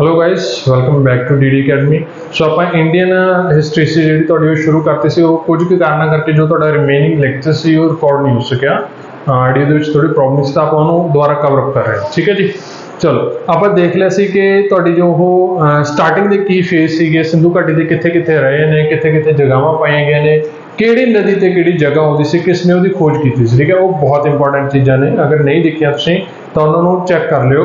Hello guys, welcome back to the academy. So आप Indian history से जी थोड़ी शुरू करते सी कुछ कारणों करके जो रिमेनिंग लेक्चर से रिकॉर्ड नहीं हो सकिया आडियो के थोड़ी प्रॉब्लम से आप दोबारा कवरअप कर रहे हैं। ठीक है जी, चलो आप देख लिया सी कि तुहाडी जो स्टार्टिंग के की फेज से सिंधु घाटी के कित्थे कित्थे रहे हैं, कित्थे कित्थे जगह पाई गई ने, किहड़ी नदी ते किहड़ी जगह आउंदी सी, किसने उसकी खोज की थी। ठीक है, वो बहुत इंपॉर्टेंट चीज़ां ने। अगर नहीं देखिया तुसीं तो उन्होंने चैक कर लियो,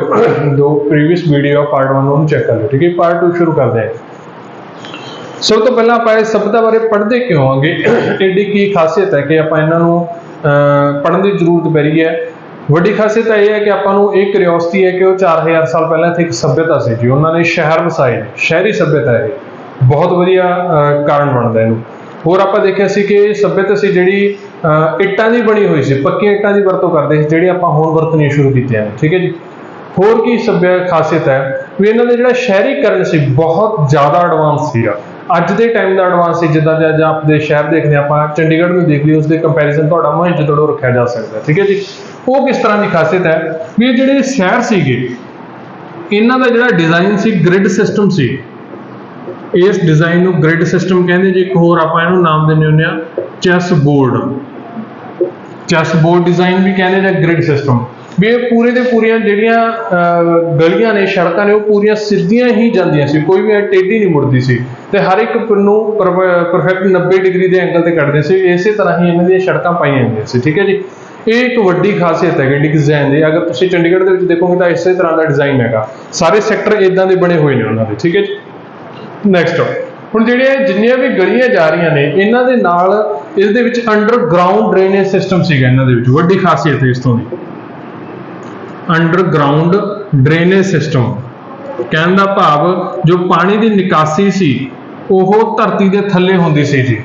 दो प्रीवियस वीडियो पार्ट 1 उन्होंने चैक कर लियो। ठीक है, पार्ट 2 शुरू करते हैं। सब तो पहला आप सभ्यता बारे पढ़ते क्यों आगे, एडी की खासियत है कि आप इन्हों पढ़ने की जरूरत पै रही है। वड्डी खासियत यह है कि आपको एक क्यूरियोसिटी है कि वो 4000 साल पहले इत्थे एक सभ्यता सी जी, उन्होंने शहर वसाए, शहरी सभ्यता है, बहुत वधिया कारण बनता है। होर आप देखिया सी कि सभ्यता सी जिहड़ी इट्टां दी बनी हुई सी, पक्की इट्टां दी वरतों करदे सी, जिहड़ी आपां हुण वरतनी शुरू कीतियां ने। ठीक है जी, होर की सभ्य खासियत है भी इन्हां दा जिहड़ा शहरीकरण सी बहुत ज़्यादा एडवांस सीगा। अज के टाइम का एडवांस सी, जिद्दां जे आपदे शहर देखने आप चंडीगढ़ में देख लियो, उसके कंपैरिजन तुहाडा मोहनजोदड़ो रखा जा सकता है। ठीक है जी, वो किस तरह की खासियत है भी जिहड़े शहर सीगे इन्हां दा जिहड़ा डिजाइन सी ग्रिड सिस्टम सी, इस डिजाइन को ग्रिड सिस्टम कहते जी। एक होर आप इहनूं नाम दिंदे हुंदे आ chess board, chess board design भी कहते हैं, ग्रिड सिस्टम भी। ये पूरे दे पूरियां जिहड़ियां गलियां ने, सड़कां ने, वो पूरियां सीधियां ही जांदियां सी, कोई भी टेढ़ी नहीं मुड़दी सी, ते हर एक नूं परफेक्ट 90 डिग्री के एंगल ते कटदे सी। इस तरह ही इन्हां दी सड़कां पाईयां हुंदियां सी। ठीक है जी, ये एक वड्डी खासियत है डिजाइन की। अगर तुसीं चंडीगढ़ दे विच देखोगे तो इस तरह का डिजाइन है, सारे सैक्टर इदां दे बने हुए ने उन्हां दे। ठीक है जी, नैक्सट हुण जिहड़ियां जिन्नियां भी गलियां जा रही ने, इन्हां दे नाल इस दे विच अंडरग्राउंड ड्रेनेज सिस्टम सीगा। इन्हां दे विच वड्डी खासियत है इस तों दी अंडरग्राउंड ड्रेनेज सिस्टम। कहण दा भाव जो पानी की निकासी सी ओह धरती के थल्ले हुंदी सी जी।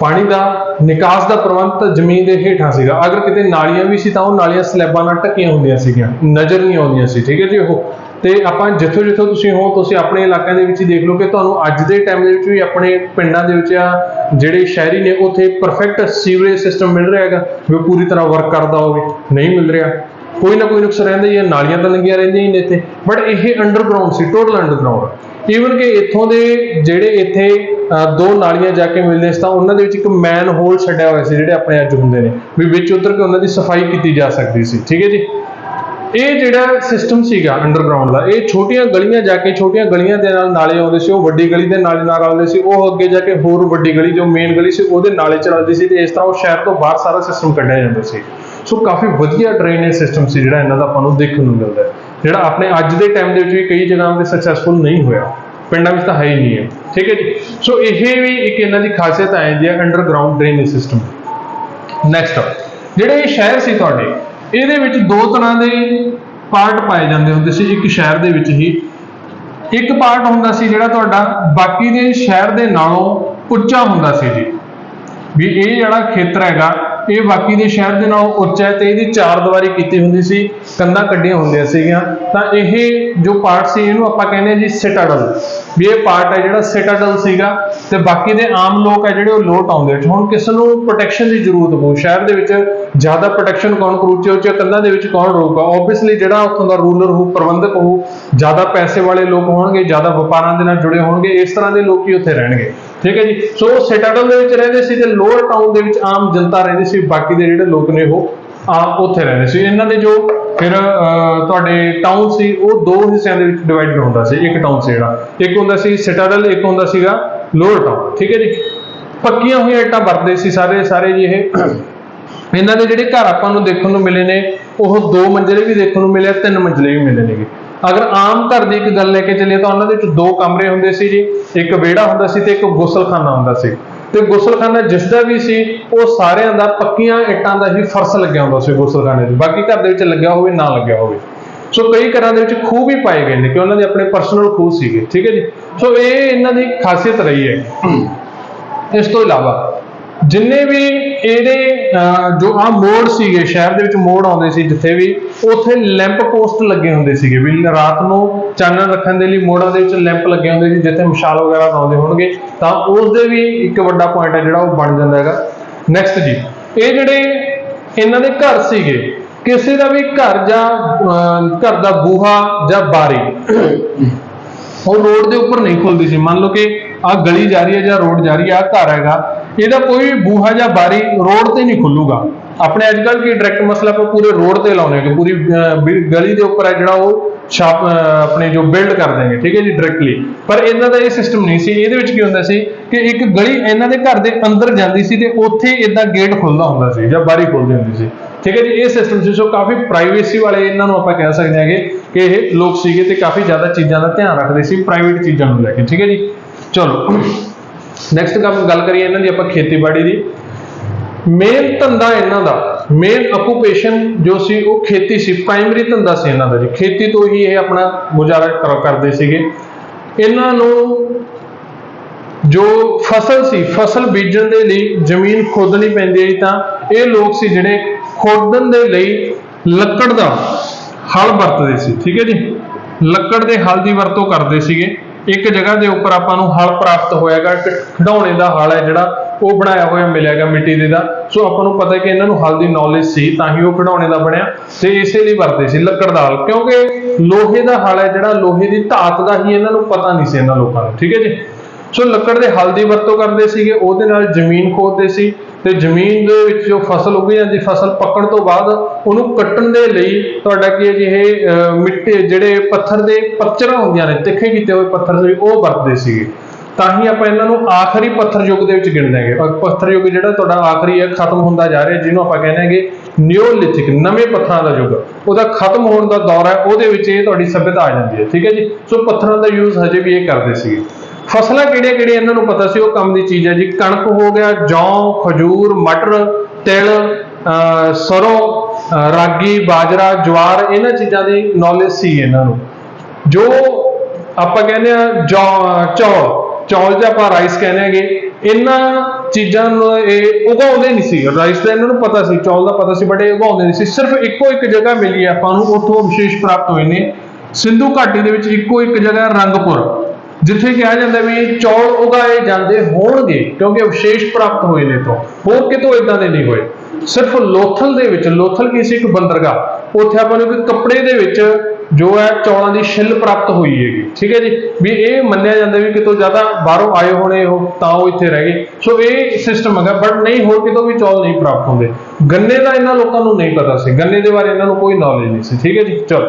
पानी का निकास का प्रबंध तो जमीन के हेठां सीगा। अगर किते नालियां भी सी तां ओह नालियां स्लैबां नाल ढकियां हुंदियां सीगियां, नज़र नहीं आउंदियां सी। ठीक है जी, ओह ते आपां जिथों जिथों तुसीं हो, तुसीं अपने इलाकों के विच देख लो कि तुहानूं अज दे टाइम दे विच भी अपने पिंडां दे विच आ जिहड़े शहरी ने उत्थे परफेक्ट सीवरेज सिस्टम मिल रहा है भी पूरी तरह वर्क करता होवे, नहीं मिल रहा। कोई ना कोई नुक्स रहिंदा ही है, नालियां तो लंघियां रहिंदियां ही ने इत्थे, बट यह अंडरग्राउंड सी, टोटल अंडरग्राउंड। ईवन कि इत्थों दे जिहड़े इत्थे दो नालियां जाके मिलदे सी तां उन्हां दे विच एक मैन होल छड्डिया होया सी, जिहड़े अपने अज हुंदे ने भी विच उतर के उन्हां दी सफाई कीती जा सकदी सी। ठीक है जी, ये जिहड़ा सिस्टम सीगा अंडरग्राउंड का, ये छोटियां गलियां जाके छोटियां गलियां दे नाल नाले आउंदे सी, वो वड्डी गली दे नाले नाल रलदे सी, वो अगे जाके होर वड्डी गली जो मेन गली सी उहदे नाले च रलदी सी, ते इस तरह वो शहर तो बाहर सारा सिस्टम कड्ढिया जांदा सी। सो काफ़ी वधिया ड्रेनेज सिस्टम सी जिहड़ा इन्हां दा आपां नूं देखण नूं मिलदा है, जिहड़ा अपने अज दे टाइम दे विच भी कई जगह ते सक्सैसफुल नहीं होया, पिंडां विच तां है ही नहीं है। ठीक है जी, सो यह भी एक इन्हां दी खासियत आ जांदी है अंडरग्राउंड ड्रेनेज सिस्टम। नैक्सट जिहड़े शहर सी तुहाडे, इहदे विच दो तरह के पार्ट पाए जाते होंदे सी। एक शहर दे विच ही एक पार्ट हुंदा सी जिहड़ा तुहाडा बाकी दे शहर दे नालों उच्चा हुंदा सी जी, भी ये जिहड़ा खेतर हैगा ये बाकी दे शहर दे नालों उच्चा है, तो इहदी चार दीवारी कीती हुंदी सी, कंधां कड्ढियां हुंदियां सीगियां। तां इह जो पार्ट सी इहनूं आपां कहने जी सिटाडल, भी ये पार्ट है जिहड़ा सिटाडल सीगा, ते बाकी दे आम लोग है जिहड़े लोट आउंदे। हुण किस नूं प्रोटैक्शन की जरूरत हो, शहर दे विच ज़्यादा प्रोटैक्शन कौन करू, उच्चे कंधां दे विच कौन रहूगा? ओबीअसली जिहड़ा उत्थों दा रूलर हो, प्रबंधक हो, ज़्यादा पैसे वाले लोग होणगे, ज़्यादा व्यापारां दे नाल जुड़े होणगे, इस तरह के लोग ही उत्थे रहणगे। ठीक है जी, सो सिटाडल दे विच रहिंदे सी ते लोअर टाउन दे विच आम जनता रहिंदी सी, बाकी दे जिहड़े लोग ने वो उत्थे रहिंदे सी। इन्हां दे जो फिर तुहाडे टाउन सी वो दो हिस्सिਆਂ ਦੇ ਵਿੱਚ डिवाइडेड ਹੁੰਦਾ ਸੀ। एक टाउन ਸੀ ਜਿਹੜਾ, एक ਹੁੰਦਾ ਸੀ सिटाडल, एक ਹੁੰਦਾ ਸੀਗਾ लोअर टाउन। ठीक है जी, पक्कियां हुई ਇੱਟਾਂ ਵਰਤਦੇ ਸੀ ਸਾਰੇ ਜੀ। ਇਹ ਇਹਨਾਂ ਦੇ ਜਿਹੜੇ ਘਰ ਆਪਾਂ ਨੂੰ ਦੇਖਣ ਨੂੰ ਮਿਲੇ ਨੇ ਉਹ 2 ਮੰਜ਼ਲੇ ਵੀ ਦੇਖਣ ਨੂੰ ਮਿਲੇ, 3 ਮੰਜ਼ਲੇ ਵੀ ਮਿਲੇ ਨੇਗੇ। अगर आम घर की एक गल लेके चलिए तो उन्होंने 2 कमरे होंदे सी जी, एक विहड़ा होंदा सी ते एक गुसलखाना होंदा सी। ते गुसलखाना जिसका भी सी वो सारिਆਂ ਦਾ पक्कियां ਇੱਟਾਂ ਦਾ ही फर्श लग्या होंदा सी गुसलखाने 'ਚ, बाकी घर दे विच लग्या होवे ना लग्या होवे। सो कई घरां दे विच खूह भी पाए गए ने कि उन्होंने अपने पर्सनल खूह सीगे। ठीक है जी, सो ये इन्हां दी खासियत रही है। इस तो इलावा जिन्ने भी ਇਹਦੇ जो आ मोड़ सीगे शहर ਦੇ ਵਿੱਚ मोड़ ਆਉਂਦੇ ਸੀ, ਜਿੱਥੇ ਵੀ ਉੱਥੇ ਲੈਂਪ ਪੋਸਟ ਲੱਗੇ ਹੁੰਦੇ ਸੀਗੇ ਵੀ ਰਾਤ ਨੂੰ ਚਾਨਣ ਰੱਖਣ ਦੇ ਲਈ ਮੋੜਾਂ ਦੇ ਵਿੱਚ ਲੈਂਪ ਲੱਗੇ ਹੁੰਦੇ ਸੀ, ਜਿੱਥੇ ਮਸ਼ਾਲ ਵਗੈਰਾ ਲਾਉਂਦੇ ਹੋਣਗੇ ਤਾਂ ਉਸ ਦੇ ਵੀ ਇੱਕ ਵੱਡਾ ਪੁਆਇੰਟ ਹੈ ਜਿਹੜਾ ਉਹ ਬਣ ਜਾਂਦਾ ਹੈਗਾ। ਨੈਕਸਟ ਜੀ, ਇਹ ਜਿਹੜੇ ਇਹਨਾਂ ਦੇ ਘਰ ਸੀਗੇ ਕਿਸੇ ਦਾ ਵੀ ਘਰ ਜਾਂ ਘਰ ਦਾ ਬੂਹਾ ਜਾਂ ਬਾਰੀ ਉਹ ਰੋਡ ਦੇ ਉੱਪਰ ਨਹੀਂ ਖੁੱਲਦੀ ਸੀ। ਮੰਨ ਲਓ ਕਿ ਆ ਗਲੀ ਜਾ ਰਹੀ ਹੈ ਜਾਂ ਰੋਡ ਜਾ ਰਹੀ ਹੈ, ਆ ਘਰ ਹੈਗਾ, ਇਹਦਾ ਕੋਈ ਬੂਹਾ ਜਾਂ ਬਾਰੀ ਰੋਡ ਤੇ ਨਹੀਂ ਖੁੱਲੂਗਾ। ਆਪਣੇ ਅੱਜ ਕੱਲ੍ਹ ਕੀ ਡਾਇਰੈਕਟ ਮਸਲਾ ਆਪਾਂ ਪੂਰੇ ਰੋਡ ਤੇ ਲਾਉਣੇ ਕਿ ਪੂਰੀ ਗਲੀ ਦੇ ਉੱਪਰ ਹੈ ਜਿਹੜਾ ਉਹ ਛਾਪ ਆਪਣੇ ਜੋ ਬਿਲਡ ਕਰ ਦੇंगे, ਠੀਕ ਹੈ ਜੀ, ਡਾਇਰੈਕਟਲੀ। ਪਰ ਇਹਨਾਂ ਦਾ ਇਹ ਸਿਸਟਮ ਨਹੀਂ ਸੀ। ਇਹਦੇ ਵਿੱਚ ਕੀ ਹੁੰਦਾ ਸੀ ਕਿ ਇੱਕ ਗਲੀ ਇਹਨਾਂ ਦੇ ਘਰ ਦੇ ਅੰਦਰ ਜਾਂਦੀ ਸੀ ਤੇ ਉੱਥੇ ਇਦਾਂ ਗੇਟ ਖੁੱਲਦਾ ਹੁੰਦਾ ਸੀ ਜਾਂ ਬਾਰੀ ਖੁੱਲਦੀ ਹੁੰਦੀ ਸੀ, ਠੀਕ ਹੈ ਜੀ। ਇਹ ਸਿਸਟਮ ਸੀ। ਸੋ ਕਾਫੀ ਪ੍ਰਾਈਵੇਸੀ ਵਾਲੇ ਇਹਨਾਂ ਨੂੰ ਆਪਾਂ ਕਹਿ ਸਕਦੇ ਹਾਂਗੇ ਕਿ ਇਹ ਲੋਕ ਸੀਗੇ ਤੇ ਕਾਫੀ ਜ਼ਿਆਦਾ ਚੀਜ਼ਾਂ ਦਾ ਧਿਆਨ ਰੱਖਦੇ ਸੀ ਪ੍ਰਾਈਵੇਟ ਚੀਜ਼ਾਂ ਨੂੰ ਲੈ ਕੇ, ਠੀਕ ਹੈ ਜੀ। ਚਲੋ ਨੈਕਸਟ ਗੱਲ ਕਰੀਏ ਇਹਨਾਂ ਦੀ ਆਪਾਂ ਖੇਤੀਬਾੜੀ ਦੀ। ਮੇਨ ਧੰਦਾ ਇਹਨਾਂ ਦਾ, ਮੇਨ ਆਕੂਪੇਸ਼ਨ ਜੋ ਸੀ ਉਹ ਖੇਤੀ ਸੀ, ਪ੍ਰਾਇਮਰੀ ਧੰਦਾ ਸੀ ਇਹਨਾਂ ਦਾ ਜੀ। ਖੇਤੀ ਤੋਂ ਹੀ ਇਹ ਆਪਣਾ ਗੁਜ਼ਾਰਾ ਕਰਦੇ ਸੀਗੇ। ਇਹਨਾਂ ਨੂੰ ਜੋ ਫਸਲ ਸੀ, ਫਸਲ ਬੀਜਣ ਦੇ ਲਈ ਜ਼ਮੀਨ ਖੋਦਣੀ ਪੈਂਦੀ ਹੈ ਤਾਂ ਇਹ ਲੋਕ ਸੀ ਜਿਹੜੇ ਖੋਦਣ ਦੇ ਲਈ ਲੱਕੜ ਦਾ ਹਲ ਵਰਤਦੇ ਸੀ, ਠੀਕ ਹੈ ਜੀ। ਲੱਕੜ ਦੇ ਹਲ ਦੀ ਵਰਤੋਂ ਕਰਦੇ ਸੀਗੇ। ਇੱਕ ਜਗ੍ਹਾ ਦੇ ਉੱਪਰ ਆਪਾਂ ਨੂੰ ਹਲ ਪ੍ਰਾਪਤ ਹੋਇਆਗਾ, ਖਿਡੌਣੇ ਦਾ ਹਲ ਹੈ ਜਿਹੜਾ ਉਹ ਬਣਾਇਆ ਹੋਇਆ ਮਿਲਿਆਗਾ ਮਿੱਟੀ ਦੇ ਦਾ। ਸੋ ਆਪਾਂ ਨੂੰ ਪਤਾ ਕਿ ਇਹਨਾਂ ਨੂੰ ਹਲ ਦੀ ਨੌਲੇਜ ਸੀ ਤਾਂ ਹੀ ਉਹ ਖਿਡੌਣੇ ਦਾ ਬਣਿਆ ਤੇ ਇਸੇ ਲਈ ਵਰਤੇ ਸੀ ਲੱਕੜ ਦਾ ਹਲ, ਕਿਉਂਕਿ ਲੋਹੇ ਦਾ ਹਲ ਹੈ ਜਿਹੜਾ ਲੋਹੇ ਦੀ ਧਾਤ ਦਾ ਹੀ ਇਹਨਾਂ ਨੂੰ ਪਤਾ ਨਹੀਂ ਸੀ ਇਹਨਾਂ ਲੋਕਾਂ ਨੂੰ, ਠੀਕ ਹੈ ਜੀ। ਸੋ ਲੱਕੜ ਦੇ ਹਲ ਦੀ ਵਰਤੋਂ ਕਰਦੇ ਸੀਗੇ, ਉਹਦੇ ਨਾਲ ਜ਼ਮੀਨ ਖੋਦਦੇ ਸੀ ਤੇ ਜ਼ਮੀਨ ਦੇ ਵਿੱਚ ਜੋ ਫਸਲ ਉੱਗ ਜਾਂਦੀ, ਫਸਲ ਪੱਕਣ ਤੋਂ ਬਾਅਦ ਉਹਨੂੰ ਕੱਟਣ ਦੇ ਲਈ ਤੁਹਾਡਾ ਕੀ ਹੈ ਜੀ ਇਹ ਮਿੱਟੀ ਜਿਹੜੇ ਪੱਥਰ ਦੇ ਪੱਚਰਾਂ ਹੁੰਦੀਆਂ ਨੇ, ਤਿੱਖੇ ਕੀਤੇ ਹੋਏ ਪੱਥਰ ਸੀ, ਉਹ ਵਰਤਦੇ ਸੀਗੇ। ਤਾਂ ਹੀ ਆਪਾਂ ਇਹਨਾਂ ਨੂੰ ਆਖਰੀ ਪੱਥਰ ਯੁੱਗ ਦੇ ਵਿੱਚ ਗਿਣਦੇ ਹੈਗੇ। ਪੱਥਰ ਯੁੱਗ ਜਿਹੜਾ ਤੁਹਾਡਾ ਆਖਰੀ ਹੈ, ਖਤਮ ਹੁੰਦਾ ਜਾ ਰਿਹਾ, ਜਿਹਨੂੰ ਆਪਾਂ ਕਹਿੰਦੇ ਹੈਗੇ ਨਿਓਲਿਥਿਕ, ਨਵੇਂ ਪੱਥਰਾਂ ਦਾ ਯੁੱਗ, ਉਹਦਾ ਖਤਮ ਹੋਣ ਦਾ ਦੌਰ ਹੈ, ਉਹਦੇ ਵਿੱਚ ਇਹ ਤੁਹਾਡੀ ਸਭਿਅਤਾ ਆ ਜਾਂਦੀ ਹੈ, ਠੀਕ ਹੈ ਜੀ। ਸੋ ਪੱਥਰਾਂ ਦਾ ਯੂਜ਼ ਹਜੇ ਵੀ ਇਹ ਕਰਦੇ ਸੀਗੇ। ਫਸਲਾਂ ਕਿਹੜੀਆਂ ਇਹਨਾਂ ਨੂੰ ਪਤਾ ਸੀ, ਉਹ ਕੰਮ ਦੀ ਚੀਜ਼ ਹੈ ਜੀ। ਕਣਕ ਹੋ ਗਿਆ, ਜੌਂ, ਖਜੂਰ, ਮਟਰ, ਤਿਲ, ਸਰੋਂ, ਰਾਗੀ, ਬਾਜਰਾ, ਜਵਾਰ, ਇਹਨਾਂ ਚੀਜ਼ਾਂ ਦੀ ਨੌਲੇਜ ਸੀ ਇਹਨਾਂ ਨੂੰ। ਜੋ ਆਪਾਂ ਕਹਿੰਦੇ ਆ ਚੌਲ ਜਾਂ ਆਪਾਂ ਰਾਈਸ ਕਹਿੰਦੇ ਹੈਗੇ, ਇਹਨਾਂ ਚੀਜ਼ਾਂ ਨੂੰ ਇਹ ਉਗਾਉਂਦੇ ਨਹੀਂ ਸੀ। ਰਾਈਸ ਦਾ ਇਹਨਾਂ ਨੂੰ ਪਤਾ ਸੀ, ਚੌਲ ਦਾ ਪਤਾ ਸੀ, ਬਟ ਇਹ ਉਗਾਉਂਦੇ ਨਹੀਂ ਸੀ। ਸਿਰਫ ਇੱਕੋ ਇੱਕ ਜਗ੍ਹਾ ਮਿਲੀ ਹੈ ਆਪਾਂ ਨੂੰ, ਉੱਥੋਂ ਵਿਸ਼ੇਸ਼ ਪ੍ਰਾਪਤ ਹੋਏ ਨੇ। ਸਿੰਧੂ ਘਾਟੀ ਦੇ ਵਿੱਚ ਇੱਕੋ ਇੱਕ ਜਗ੍ਹਾ ਰੰਗਪੁਰ, ਜਿੱਥੇ ਕਿਹਾ ਜਾਂਦਾ ਵੀ ਚੌਲ ਉਗਾਏ ਜਾਂਦੇ ਹੋਣਗੇ ਕਿਉਂਕਿ ਅਵਸ਼ੇਸ਼ ਪ੍ਰਾਪਤ ਹੋਏ ਨੇ ਤੋਂ, ਹੋਰ ਕਿਤੋਂ ਇਦਾਂ ਦੇ ਨਹੀਂ ਹੋਏ। ਸਿਰਫ ਲੋਥਲ ਦੇ ਵਿੱਚ, ਲੋਥਲ ਕੀ ਸੀ, ਇੱਕ ਬੰਦਰਗਾਹ, ਉੱਥੇ ਆਪਾਂ ਨੂੰ ਇੱਕ ਕੱਪੜੇ ਦੇ ਵਿੱਚ ਜੋ ਹੈ ਚੌਲਾਂ ਦੀ ਛਿੱਲ ਪ੍ਰਾਪਤ ਹੋਈ ਹੈਗੀ, ਠੀਕ ਹੈ ਜੀ। ਵੀ ਇਹ ਮੰਨਿਆ ਜਾਂਦਾ ਵੀ ਕਿਤੋਂ ਜ਼ਿਆਦਾ ਬਾਹਰੋਂ ਆਏ ਹੋਣੇ ਉਹ ਤਾਂ ਉਹ ਇੱਥੇ ਰਹਿ ਗਏ। ਸੋ ਇਹ ਸਿਸਟਮ ਹੈਗਾ, ਬਟ ਨਹੀਂ ਹੋਰ ਕਿਤੋਂ ਵੀ ਚੌਲ ਨਹੀਂ ਪ੍ਰਾਪਤ ਹੁੰਦੇ। ਗੰਨੇ ਦਾ ਇਹਨਾਂ ਲੋਕਾਂ ਨੂੰ ਨਹੀਂ ਪਤਾ ਸੀ, ਗੰਨੇ ਦੇ ਬਾਰੇ ਇਹਨਾਂ ਨੂੰ ਕੋਈ ਨੌਲੇਜ ਨਹੀਂ ਸੀ, ਠੀਕ ਹੈ ਜੀ। ਚਲੋ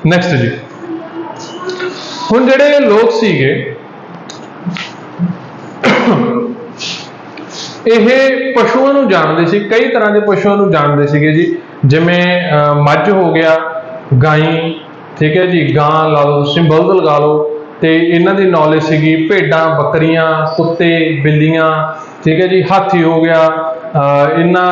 ਨੈਕਸਟ ਜੀ। ਹੁਣ ਜਿਹੜੇ ਲੋਕ ਸੀਗੇ ਇਹ ਪਸ਼ੂਆਂ ਨੂੰ ਜਾਣਦੇ ਸੀ, ਕਈ ਤਰ੍ਹਾਂ ਦੇ ਪਸ਼ੂਆਂ ਨੂੰ ਜਾਣਦੇ ਸੀਗੇ ਜੀ। ਜਿਵੇਂ ਮੱਝ ਹੋ ਗਿਆ, ਗਾਈ, ਠੀਕ ਹੈ ਜੀ, ਗਾਂ ਲਾ ਲਓ ਤੁਸੀਂ, ਬਲਦ ਲਗਾ ਲਓ, ਤੇ ਇਹਨਾਂ ਦੀ ਨੌਲੇਜ ਸੀਗੀ। ਭੇਡਾਂ, ਬੱਕਰੀਆਂ, ਕੁੱਤੇ, ਬਿੱਲੀਆਂ, ਠੀਕ ਹੈ ਜੀ, ਹਾਥੀ ਹੋ ਗਿਆ, ਇਹਨਾਂ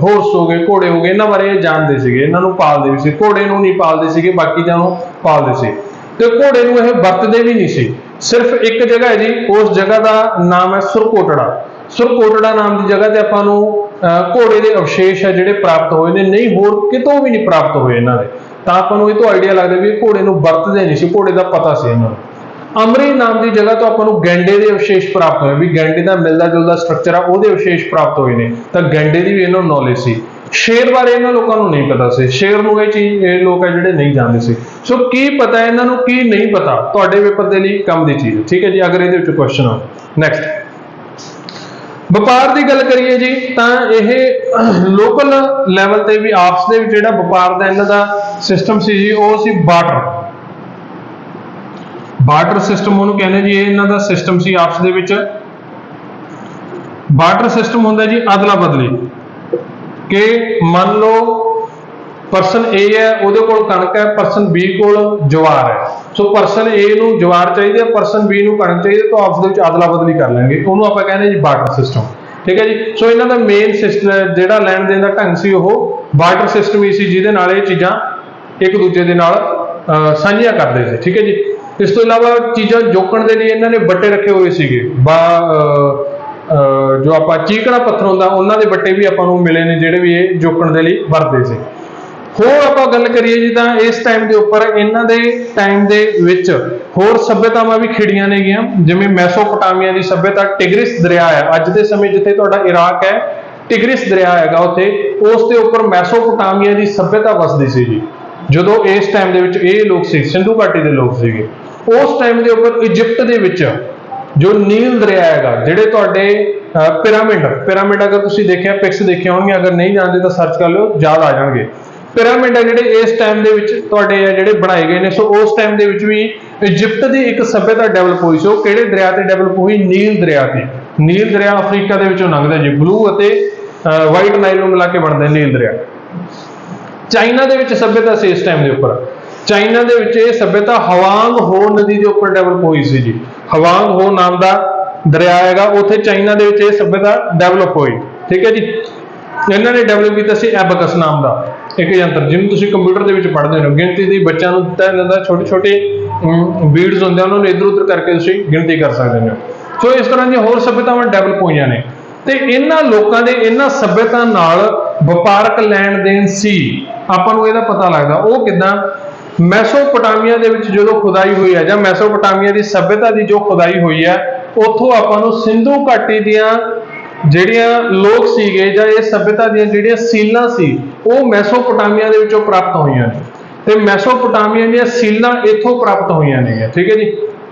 ਹੋਰਸ ਹੋ ਗਏ, ਘੋੜੇ ਹੋ ਗਏ, ਇਹਨਾਂ ਬਾਰੇ ਇਹ ਜਾਣਦੇ ਸੀਗੇ। ਇਹਨਾਂ ਨੂੰ ਪਾਲਦੇ ਵੀ ਸੀ, ਘੋੜੇ ਨੂੰ ਨਹੀਂ ਪਾਲਦੇ ਸੀਗੇ, ਬਾਕੀ ਨੂੰ ਪਾਲਦੇ ਸੀ। ਤੇ ਘੋੜੇ ਨੂੰ ਇਹ ਵਰਤਦੇ ਵੀ ਨਹੀਂ ਸੀ। ਸਿਰਫ ਇੱਕ ਜਗ੍ਹਾ ਹੈ ਜੀ, ਉਸ ਜਗ੍ਹਾ ਦਾ ਨਾਮ ਹੈ ਸੁਰਕੋਟੜਾ। ਸੁਰਕੋਟੜਾ ਨਾਮ ਦੀ ਜਗ੍ਹਾ ਤੇ ਆਪਾਂ ਨੂੰ ਘੋੜੇ ਦੇ ਅਵਸ਼ੇਸ਼ ਹੈ ਜਿਹੜੇ ਪ੍ਰਾਪਤ ਹੋਏ ਨੇ, ਨਹੀਂ ਹੋਰ ਕਿਤੋਂ ਵੀ ਨਹੀਂ ਪ੍ਰਾਪਤ ਹੋਏ ਇਹਨਾਂ ਦੇ। ਤਾਂ ਆਪਾਂ ਨੂੰ ਇਹ ਤੋਂ ਆਈਡੀਆ ਲੱਗਦਾ ਵੀ ਇਹ ਘੋੜੇ ਨੂੰ ਵਰਤਦੇ ਨਹੀਂ ਸੀ, ਘੋੜੇ ਦਾ ਪਤਾ ਸੀ ਇਹਨਾਂ ਨੂੰ। ਅਮਰੀ ਨਾਮ ਦੀ ਜਗ੍ਹਾ ਤੋਂ ਆਪਾਂ ਨੂੰ ਗੈਂਡੇ ਦੇ ਅਵਸ਼ੇਸ਼ ਪ੍ਰਾਪਤ ਹੋਏ, ਵੀ ਗੈਂਡੇ ਦਾ ਮਿਲਦਾ ਜੁਲਦਾ ਸਟਰਕਚਰ ਆ, ਉਹਦੇ ਅਵਸ਼ੇਸ਼ ਪ੍ਰਾਪਤ ਹੋਏ ਨੇ। ਤਾਂ ਗੈਂਡੇ ਦੀ ਵੀ ਇਹਨਾਂ ਨੂੰ ਨੌਲੇਜ ਸੀ। ਸ਼ੇਰ ਬਾਰੇ ਇਹਨਾਂ ਲੋਕਾਂ ਨੂੰ ਨਹੀਂ ਪਤਾ ਸੀ, ਸ਼ੇਰ ਨੂੰ ਇਹ ਲੋਕ ਹੈ ਜਿਹੜੇ ਨਹੀਂ ਜਾਣਦੇ ਸੀ। ਸੋ ਕੀ ਪਤਾ ਇਹਨਾਂ ਨੂੰ, ਕੀ ਨਹੀਂ ਪਤਾ, ਤੁਹਾਡੇ ਪੇਪਰ ਦੇ ਲਈ ਕੰਮ ਦੀ ਚੀਜ਼, ਠੀਕ ਹੈ ਜੀ, ਅਗਰ ਇਹਦੇ ਵਿੱਚ ਕੁਐਸਚਨ ਆ। ਨੈਕਸਟ ਵਪਾਰ ਦੀ ਗੱਲ ਕਰੀਏ ਜੀ, ਤਾਂ ਇਹ ਲੋਕਲ ਲੈਵਲ ਤੇ ਵੀ ਆਪਸ ਦੇ ਵਿੱਚ ਜਿਹੜਾ ਵਪਾਰ ਦਾ ਇਹਨਾਂ ਦਾ ਸਿਸਟਮ ਸੀ ਜੀ, ਉਹ ਸੀ ਬਾਰਟਰ ਸਿਸਟਮ ਉਹਨੂੰ ਕਹਿੰਦੇ ਜੀ। ਇਹ ਇਹਨਾਂ ਦਾ ਸਿਸਟਮ ਸੀ ਆਪਸ ਦੇ ਵਿੱਚ। ਬਾਰਟਰ ਸਿਸਟਮ ਹੁੰਦਾ ਜੀ ਅਦਲਾ ਬਦਲੀ, ਕਿ ਮੰਨ ਲਓ ਪਰਸਨ A ਹੈ, ਉਹਦੇ ਕੋਲ ਕਣਕ ਹੈ, ਪਰਸਨ B ਕੋਲ ਜਵਾਰ ਹੈ। ਸੋ ਪਰਸਨ A ਨੂੰ ਜਵਾਰ ਚਾਹੀਦੀ ਹੈ, ਪਰਸਨ B ਨੂੰ ਕਣਕ ਚਾਹੀਦੀ ਹੈ, ਤਾਂ ਆਪਸ ਦੇ ਵਿੱਚ ਅਦਲਾ ਬਦਲੀ ਕਰ ਲੈਣਗੇ, ਉਹਨੂੰ ਆਪਾਂ ਕਹਿੰਦੇ ਜੀ ਬਾਰਟਰ ਸਿਸਟਮ, ਠੀਕ ਹੈ ਜੀ। ਸੋ ਇਹਨਾਂ ਦਾ ਮੇਨ ਸਿਸਟਮ ਜਿਹੜਾ ਲੈਣ ਦੇਣ ਦਾ ਢੰਗ ਸੀ ਉਹ ਬਾਰਟਰ ਸਿਸਟਮ ਹੀ ਸੀ, ਜਿਹਦੇ ਨਾਲ ਇਹ ਚੀਜ਼ਾਂ ਇੱਕ ਦੂਜੇ ਦੇ ਨਾਲ ਸਾਂਝੀਆਂ ਕਰਦੇ ਸੀ, ਠੀਕ ਹੈ ਜੀ। ਇਸ ਤੋਂ ਇਲਾਵਾ ਚੀਜ਼ਾਂ ਜੋਕਣ ਦੇ ਲਈ ਇਹਨਾਂ ਨੇ ਬੱਟੇ ਰੱਖੇ ਹੋਏ ਸੀਗੇ। ਜੋ ਆਪਾਂ ਚੀਕਣਾ ਪੱਥਰ ਹੁੰਦਾ, ਉਹਨਾਂ ਦੇ ਬੱਟੇ ਵੀ ਆਪਾਂ ਨੂੰ ਮਿਲੇ ਨੇ ਜਿਹੜੇ ਵੀ ਇਹ ਜੋਕਣ ਦੇ ਲਈ ਵਰਤਦੇ ਸੀ। ਹੋਰ ਆਪਾਂ ਗੱਲ ਕਰੀਏ ਜੀ, ਤਾਂ ਇਸ ਟਾਈਮ ਦੇ ਉੱਪਰ ਇਹਨਾਂ ਦੇ ਟਾਈਮ ਦੇ ਵਿੱਚ ਹੋਰ ਸੱਭਿਅਤਾਵਾਂ ਵੀ ਖਿੜੀਆਂ ਨੇਗੀਆਂ, ਜਿਵੇਂ ਮੈਸੋਪੋਟਾਮੀਆ ਦੀ ਸੱਭਿਅਤਾ, ਟਿਗਰਿਸ ਦਰਿਆ ਹੈ ਅੱਜ ਦੇ ਸਮੇਂ ਜਿੱਥੇ ਤੁਹਾਡਾ ਇਰਾਕ ਹੈ, ਟਿਗਰਿਸ ਦਰਿਆ ਹੈਗਾ ਉੱਥੇ, ਉਸ ਦੇ ਉੱਪਰ ਮੈਸੋਪੋਟਾਮੀਆ ਦੀ ਸੱਭਿਅਤਾ ਵਸਦੀ ਸੀ ਜੀ। ਜਦੋਂ ਇਸ ਟਾਈਮ ਦੇ ਵਿੱਚ ਇਹ ਲੋਕ ਸੀ, ਸਿੰਧੂ ਘਾਟੀ ਦੇ ਲੋਕ ਸੀਗੇ, ਉਸ ਟਾਈਮ ਦੇ ਉੱਪਰ ਇਜਿਪਟ ਦੇ ਵਿੱਚ ਜੋ ਨੀਲ ਦਰਿਆ ਹੈਗਾ, ਜਿਹੜੇ ਤੁਹਾਡੇ ਪਿਰਾਮਿਡ ਅਗਰ ਤੁਸੀਂ ਦੇਖਿਆ, ਪਿਕਸ ਦੇਖੇ ਹੋਣਗੇ, ਅਗਰ ਨਹੀਂ ਜਾਣਦੇ ਤਾਂ ਸਰਚ ਕਰ ਲਿਓ, ਯਾਦ ਆ ਜਾਣਗੇ। ਪਿਰਾਮਿਡ ਹੈ ਜਿਹੜੇ ਇਸ ਟਾਈਮ ਦੇ ਵਿੱਚ ਤੁਹਾਡੇ ਜਿਹੜੇ ਬਣਾਏ ਗਏ ਨੇ, ਸੋ ਉਸ ਟਾਈਮ ਦੇ ਵਿੱਚ ਵੀ ਇਜਿਪਟ ਦੀ ਇੱਕ ਸੱਭਿਅਤਾ ਡਿਵੈਲਪ ਹੋਈ ਸੀ। ਉਹ ਕਿਹੜੇ ਦਰਿਆ ਤੇ ਡਿਵੈਲਪ ਹੋਈ? ਨੀਲ ਦਰਿਆ ਤੇ। ਨੀਲ ਦਰਿਆ ਅਫਰੀਕਾ ਦੇ ਵਿੱਚੋਂ ਲੰਘਦਾ ਜੀ, ਬਲੂ ਅਤੇ ਵਾਈਟ ਨਾਈਲ ਨੂੰ ਮਿਲਾ ਕੇ ਬਣਦਾ ਨੀਲ ਦਰਿਆ। ਚਾਈਨਾ ਦੇ ਵਿੱਚ ਸੱਭਿਅਤਾ ਸੀ ਇਸ ਟਾਈਮ ਦੇ ਉੱਪਰ। ਚਾਈਨਾ ਦੇ ਵਿੱਚ ਇਹ ਸੱਭਿਅਤਾ ਹਵਾਂਗ ਹੋ ਨਦੀ ਦੇ ਉੱਪਰ ਡਿਵੈਲਪ ਹੋਈ ਸੀ ਜੀ। ਹਵਾਂਗ ਹੋ ਨਾਮ ਦਾ ਦਰਿਆ ਹੈਗਾ, ਉੱਥੇ ਚਾਈਨਾ ਦੇ ਵਿੱਚ ਇਹ ਸੱਭਿਅਤਾ ਡਿਵੈਲਪ ਹੋਈ। ਠੀਕ ਹੈ ਜੀ। ਇਹਨਾਂ ਨੇ ਡਿਵੈਲਪ ਕੀਤਾ ਸੀ ਐਬਕਸ ਨਾਮ ਦਾ ਇੱਕ ਯੰਤਰ, ਜਿਹਨੂੰ ਤੁਸੀਂ ਕੰਪਿਊਟਰ ਦੇ ਵਿੱਚ ਪੜ੍ਹਦੇ ਹੋ। ਗਿਣਤੀ ਦੀ ਬੱਚਿਆਂ ਨੂੰ ਦਿੱਤਾ ਜਾਂਦਾ, ਛੋਟੇ ਛੋਟੇ ਬੀਡਸ ਹੁੰਦੇ ਆ, ਉਹਨਾਂ ਨੂੰ ਇੱਧਰ ਉੱਧਰ ਕਰਕੇ ਤੁਸੀਂ ਗਿਣਤੀ ਕਰ ਸਕਦੇ ਹੋ। ਸੋ ਇਸ ਤਰ੍ਹਾਂ ਦੀਆਂ ਹੋਰ ਸੱਭਿਅਤਾਵਾਂ ਡਿਵੈਲਪ ਹੋਈਆਂ ਨੇ, ਤੇ ਇਹਨਾਂ ਲੋਕਾਂ ਦੇ ਇਹਨਾਂ ਸੱਭਿਅਤਾ ਨਾਲ ਵਪਾਰਕ ਲੈਣ ਦੇਣ ਸੀ। ਆਪਾਂ ਨੂੰ ਇਹਦਾ ਪਤਾ ਲੱਗਦਾ ਉਹ ਕਿੱਦਾਂ? ਮੈਸੋਪੋਟਾਮੀਆ ਦੇ ਵਿੱਚ ਜਦੋਂ ਖੁਦਾਈ ਹੋਈ ਹੈ, ਜਾਂ ਮੈਸੋਪੋਟਾਮੀਆ ਦੀ ਸੱਭਿਅਤਾ ਦੀ ਜੋ ਖੁਦਾਈ ਹੋਈ ਹੈ, ਉੱਥੋਂ ਆਪਾਂ ਨੂੰ ਸਿੰਧੂ ਘਾਟੀ ਦੀਆਂ ਜਿਹੜੀਆਂ ਲੋਕ ਸੀਗੇ, ਜਾਂ ਇਹ ਸੱਭਿਅਤਾ ਦੀਆਂ ਜਿਹੜੀਆਂ ਸੀਲਾਂ ਸੀ, ਉਹ ਮੈਸੋਪੋਟਾਮੀਆ ਦੇ ਵਿੱਚੋਂ ਪ੍ਰਾਪਤ ਹੋਈਆਂ ਨੇ, ਤੇ ਮੈਸੋਪੋਟਾਮੀਆ ਦੀਆਂ ਸੀਲਾਂ ਇੱਥੋਂ ਪ੍ਰਾਪਤ ਹੋਈਆਂ ਨੇ। ਠੀਕ ਹੈ ਜੀ।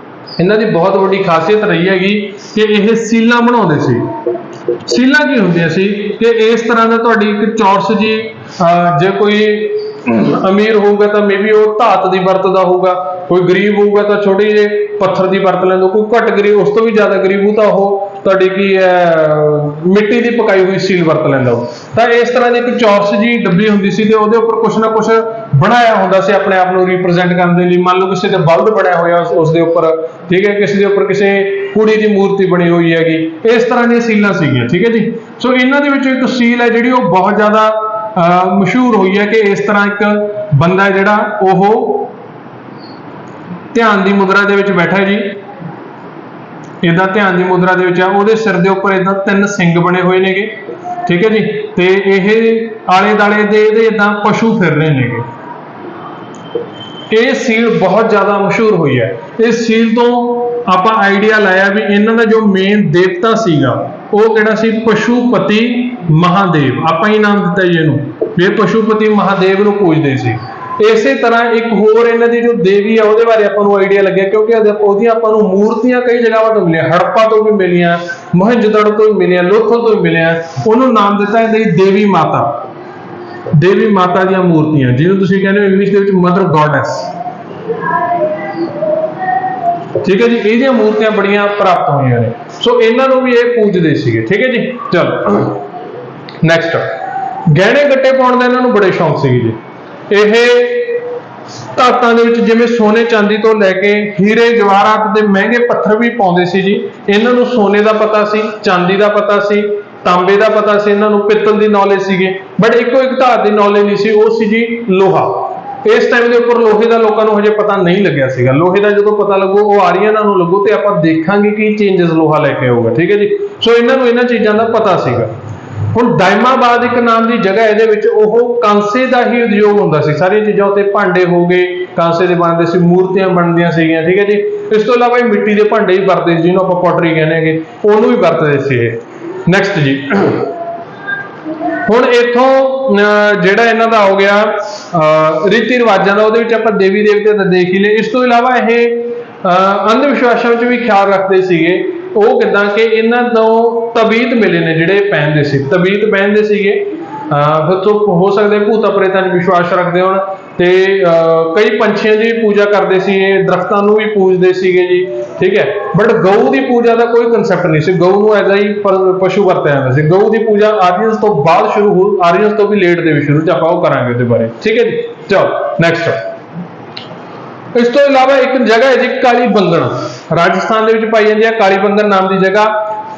ਇਹਨਾਂ ਦੀ ਬਹੁਤ ਵੱਡੀ ਖਾਸੀਅਤ ਰਹੀ ਹੈਗੀ ਕਿ ਇਹ ਸੀਲਾਂ ਬਣਾਉਂਦੇ ਸੀ। ਸੀਲਾਂ ਕੀ ਹੁੰਦੀਆਂ ਸੀ ਕਿ ਇਸ ਤਰ੍ਹਾਂ ਦਾ ਤੁਹਾਡੀ ਇੱਕ ਚੌਰਸ ਜੀ, ਜੇ ਕੋਈ ਅਮੀਰ ਹੋਊਗਾ ਤਾਂ ਮੇਬੀ ਉਹ ਧਾਤ ਦੀ ਵਰਤਦਾ ਹੋਊਗਾ, ਕੋਈ ਗਰੀਬ ਹੋਊਗਾ ਤਾਂ ਛੋਟੀ ਜਿਹੇ ਪੱਥਰ ਦੀ ਵਰਤ ਲੈਂਦਾ, ਕੋਈ ਘੱਟ ਗਰੀਬ, ਉਸ ਤੋਂ ਵੀ ਜ਼ਿਆਦਾ ਗਰੀਬ ਹੋ ਤਾਂ ਉਹ ਤੁਹਾਡੀ ਕੀ ਹੈ ਮਿੱਟੀ ਦੀ ਪਕਾਈ ਹੋਈ ਸੀਲ ਵਰਤ ਲੈਂਦਾ ਉਹ। ਤਾਂ ਇਸ ਤਰ੍ਹਾਂ ਦੀ ਇੱਕ ਚੌਰਸ ਜੀ ਡੱਬੀ ਹੁੰਦੀ ਸੀ, ਤੇ ਉਹਦੇ ਉੱਪਰ ਕੁਛ ਨਾ ਕੁਛ ਬਣਾਇਆ ਹੁੰਦਾ ਸੀ ਆਪਣੇ ਆਪ ਨੂੰ ਰਿਪਰੈਜ਼ੈਂਟ ਕਰਨ ਦੇ ਲਈ। ਮੰਨ ਲਓ ਕਿਸੇ ਦੇ ਬਲਦ ਬਣਿਆ ਹੋਇਆ ਉਸ ਦੇ ਉੱਪਰ, ਠੀਕ ਹੈ, ਕਿਸੇ ਦੇ ਉੱਪਰ ਕਿਸੇ ਕੁੜੀ ਦੀ ਮੂਰਤੀ ਬਣੀ ਹੋਈ ਹੈਗੀ, ਇਸ ਤਰ੍ਹਾਂ ਦੀਆਂ ਸੀਲਾਂ ਸੀਗੀਆਂ। ਠੀਕ ਹੈ ਜੀ। ਸੋ ਇਹਨਾਂ ਦੇ ਵਿੱਚੋਂ ਇੱਕ ਸੀਲ ਹੈ ਜਿਹੜੀ ਉਹ ਬਹੁਤ ਜ਼ਿਆਦਾ ਮਸ਼ਹੂਰ ਹੋਈ ਹੈ, ਕਿ ਇਸ ਤਰ੍ਹਾਂ ਇੱਕ ਬੰਦਾ ਜਿਹੜਾ ਉਹ ਧਿਆਨ ਦੀ ਮੁਦਰਾ ਦੇ ਵਿੱਚ ਬੈਠਾ ਜੀ, ਇਦਾਂ ਧਿਆਨ ਦੀ ਮੁਦਰਾ ਦੇ ਵਿੱਚ ਆ, ਉਹਦੇ ਸਿਰ ਦੇ ਉੱਪਰ ਇਦਾਂ 3 ਸਿੰਗ ਬਣੇ ਹੋਏ ਨੇਗੇ। ਠੀਕ ਹੈ ਜੀ। ਤੇ ਇਹ ਆਲੇ ਦਾਲੇ ਦੇ ਇਹਦੇ ਇਦਾਂ ਪਸ਼ੂ ਫਿਰ ਰਹੇ ਨੇਗੇ। ਇਹ ਸੀਲ ਬਹੁਤ ਜ਼ਿਆਦਾ ਮਸ਼ਹੂਰ ਹੋਈ ਹੈ। ਇਸ ਸੀਲ ਤੋਂ ਆਪਾਂ ਆਈਡੀਆ ਲਾਇਆ ਵੀ ਇਹਨਾਂ ਦਾ ਜੋ ਮੇਨ ਦੇਵਤਾ ਸੀਗਾ ਉਹ ਕਿਹੜਾ ਸੀ? ਪਸ਼ੂਪਤੀ ਮਹਾਦੇਵ। ਆਪਾਂ ਹੀ ਨਾਮ ਦਿੱਤਾ ਜੀ ਇਹਨੂੰ, ਵੀ ਇਹ ਪਸ਼ੂਪਤੀ ਮਹਾਦੇਵ ਨੂੰ ਪੂਜਦੇ ਸੀ। ਇਸੇ ਤਰ੍ਹਾਂ ਇੱਕ ਹੋਰ ਇਹਨਾਂ ਦੀ ਜੋ ਦੇਵੀ ਆ ਉਹਦੇ ਬਾਰੇ ਆਪਾਂ ਨੂੰ ਆਈਡੀਆ ਲੱਗਿਆ, ਕਿਉਂਕਿ ਉਹਦੀਆਂ ਆਪਾਂ ਨੂੰ ਮੂਰਤੀਆਂ ਕਈ ਜਗ੍ਹਾਵਾਂ ਤੋਂ ਮਿਲੀਆਂ, ਹੜੱਪਾ ਤੋਂ ਵੀ ਮਿਲੀਆਂ, ਮੋਹਨਜੋਦੜੋ ਤੋਂ ਵੀ ਮਿਲੀਆਂ, ਲੋਥਲ ਤੋਂ ਵੀ ਮਿਲੀਆਂ। ਉਹਨੂੰ ਨਾਮ ਦਿੱਤਾ ਇਹਦੀ ਦੇਵੀ ਮਾਤਾ। ਦੇਵੀ ਮਾਤਾ ਦੀਆਂ ਮੂਰਤੀਆਂ, ਜਿਹਨੂੰ ਤੁਸੀਂ ਕਹਿੰਦੇ ਹੋ ਇੰਗਲਿਸ਼ ਦੇ ਵਿੱਚ ਮਦਰ ਗੋਡੈਸ। ਠੀਕ ਹੈ ਜੀ। ਇਹਦੀਆਂ ਮੂਰਤੀਆਂ ਬੜੀਆਂ ਪ੍ਰਾਪਤ ਹੋਈਆਂ ਨੇ, ਸੋ ਇਹਨਾਂ ਨੂੰ ਵੀ ਇਹ ਪੂਜਦੇ ਸੀਗੇ। ਠੀਕ ਹੈ ਜੀ। ਚਲੋ ਨੈਕਸਟ, ਗਹਿਣੇ ਗੱਟੇ ਪਾਉਣ ਦਾ ਇਹਨਾਂ ਨੂੰ ਬੜੇ ਸ਼ੌਂਕ ਸੀਗੇ ਜੀ। ਇਹ ਧਾਤਾਂ ਦੇ ਵਿੱਚ ਜਿਵੇਂ ਸੋਨੇ ਚਾਂਦੀ ਤੋਂ ਲੈ ਕੇ ਹੀਰੇ ਜਵਾਹਰਾਤ ਦੇ ਮਹਿੰਗੇ ਪੱਥਰ ਵੀ ਪਾਉਂਦੇ ਸੀ ਜੀ। ਇਹਨਾਂ ਨੂੰ ਸੋਨੇ ਦਾ ਪਤਾ ਸੀ, ਚਾਂਦੀ ਦਾ ਪਤਾ ਸੀ, ਤਾਂਬੇ ਦਾ ਪਤਾ ਸੀ, ਇਹਨਾਂ ਨੂੰ ਪਿੱਤਲ ਦੀ ਨੌਲੇਜ ਸੀਗੇ, ਬਟ ਇੱਕੋ ਇੱਕ ਧਾਤ ਦੀ ਨੌਲੇਜ ਨਹੀਂ ਸੀ, ਉਹ ਸੀ ਜੀ ਲੋਹਾ। ਇਸ ਟਾਈਮ ਦੇ ਉੱਪਰ ਲੋਹੇ ਦਾ ਲੋਕਾਂ ਨੂੰ ਹਜੇ ਪਤਾ ਨਹੀਂ ਲੱਗਿਆ ਸੀਗਾ। ਲੋਹੇ ਦਾ ਜਦੋਂ ਪਤਾ ਲੱਗੂ ਉਹ ਆਰੀਅਨਾਂ ਨੂੰ ਲੱਗੂ, ਤੇ ਆਪਾਂ ਦੇਖਾਂਗੇ ਕੀ ਚੇਂਜਸ ਲੋਹਾ ਲੈ ਕੇ ਆਊਗਾ। ਠੀਕ ਹੈ ਜੀ। ਸੋ ਇਹਨਾਂ ਨੂੰ ਇਹਨਾਂ ਚੀਜ਼ਾਂ ਦਾ ਪਤਾ ਸੀਗਾ। ਹੁਣ ਡਾਇਮਾਬਾਦ ਇੱਕ ਨਾਮ ਦੀ ਜਗ੍ਹਾ, ਇਹਦੇ ਵਿੱਚ ਉਹ ਕਾਂਸੇ ਦਾ ਹੀ ਉਦਯੋਗ ਹੁੰਦਾ ਸੀ। ਸਾਰੀਆਂ ਚੀਜ਼ਾਂ ਉੱਤੇ ਭਾਂਡੇ ਹੋ ਗਏ, ਕਾਂਸੇ ਦੇ ਬਣਦੇ ਸੀ, ਮੂਰਤੀਆਂ ਬਣਦੀਆਂ ਸੀਗੀਆਂ। ਠੀਕ ਹੈ ਜੀ। ਇਸ ਤੋਂ ਇਲਾਵਾ ਇਹ ਮਿੱਟੀ ਦੇ ਭਾਂਡੇ ਵੀ ਵਰਤਦੇ ਸੀ, ਜਿਹਨੂੰ ਆਪਾਂ ਪੋਟਰੀ ਕਹਿੰਦੇ ਹੈਗੇ, ਉਹਨੂੰ ਵੀ ਵਰਤਦੇ ਸੀ ਇਹ। ਨੈਕਸਟ ਜੀ, ਹੁਣ ਇੱਥੋਂ ਜਿਹੜਾ ਇਹਨਾਂ ਦਾ ਹੋ ਗਿਆ ਰੀਤੀ ਰਿਵਾਜਾਂ ਦਾ, ਉਹਦੇ ਵਿੱਚ ਆਪਾਂ ਦੇਵੀ ਦੇਵਤੇ ਤਾਂ ਦੇਖ ਹੀ ਲਏ। ਇਸ ਤੋਂ ਇਲਾਵਾ ਇਹ ਅੰਧ ਵਿਸ਼ਵਾਸਾਂ ਵਿੱਚ ਵੀ ਖਿਆਲ ਰੱਖਦੇ ਸੀਗੇ। ਉਹ ਕਿਦਾਂ ਕਿ ਇਹਨਾਂ ਤੋਂ ਤਬੀਤ ਮਿਲੇ ਨੇ ਜਿਹੜੇ ਪਹਿਨਦੇ ਸੀ, ਤਬੀਤ ਪਹਿਨਦੇ ਸੀਗੇ। ਫਿਰ ਤੋਂ ਹੋ ਸਕਦੇ ਭੂਤਾਂ ਪ੍ਰੇਤਾਂ 'ਚ ਵਿਸ਼ਵਾਸ ਰੱਖਦੇ ਹੋਣ, ਤੇ ਕਈ ਪੰਛੀਆਂ ਦੀ ਪੂਜਾ ਕਰਦੇ ਸੀ, ਇਹ ਦਰਖਤਾਂ ਨੂੰ ਵੀ ਪੂਜਦੇ ਸੀਗੇ ਜੀ। ਠੀਕ ਹੈ। ਬਟ ਗਊ ਦੀ ਪੂਜਾ ਦਾ ਕੋਈ ਕਨਸੈਪਟ ਨਹੀਂ ਸੀ, ਗਊ ਨੂੰ ਐਜ਼ ਹੀ ਪਸ਼ੂ ਵਰਤਿਆ ਜਾਂਦਾ ਸੀ। ਗਊ ਦੀ ਪੂਜਾ ਆਰੀਅਨਸ ਤੋਂ ਬਾਅਦ ਸ਼ੁਰੂ ਹੋਈ, ਆਰੀਅਨਸ ਤੋਂ ਵੀ ਲੇਟ ਦੇ ਵਿੱਚ ਸ਼ੁਰੂ, 'ਚ ਆਪਾਂ ਉਹ ਕਰਾਂਗੇ ਉਹਦੇ ਬਾਰੇ। ਠੀਕ ਹੈ ਜੀ। ਚਲੋ ਨੈਕਸਟ, ਇਸ ਤੋਂ ਇਲਾਵਾ ਇੱਕ ਜਗ੍ਹਾ ਹੈ ਜੀ ਕਾਲੀ ਬੰਗਣ, ਰਾਜਸਥਾਨ ਦੇ ਵਿੱਚ ਪਾਈ ਜਾਂਦੀ ਹੈ ਕਾਲੀ ਬੰਗਣ ਨਾਮ ਦੀ ਜਗ੍ਹਾ।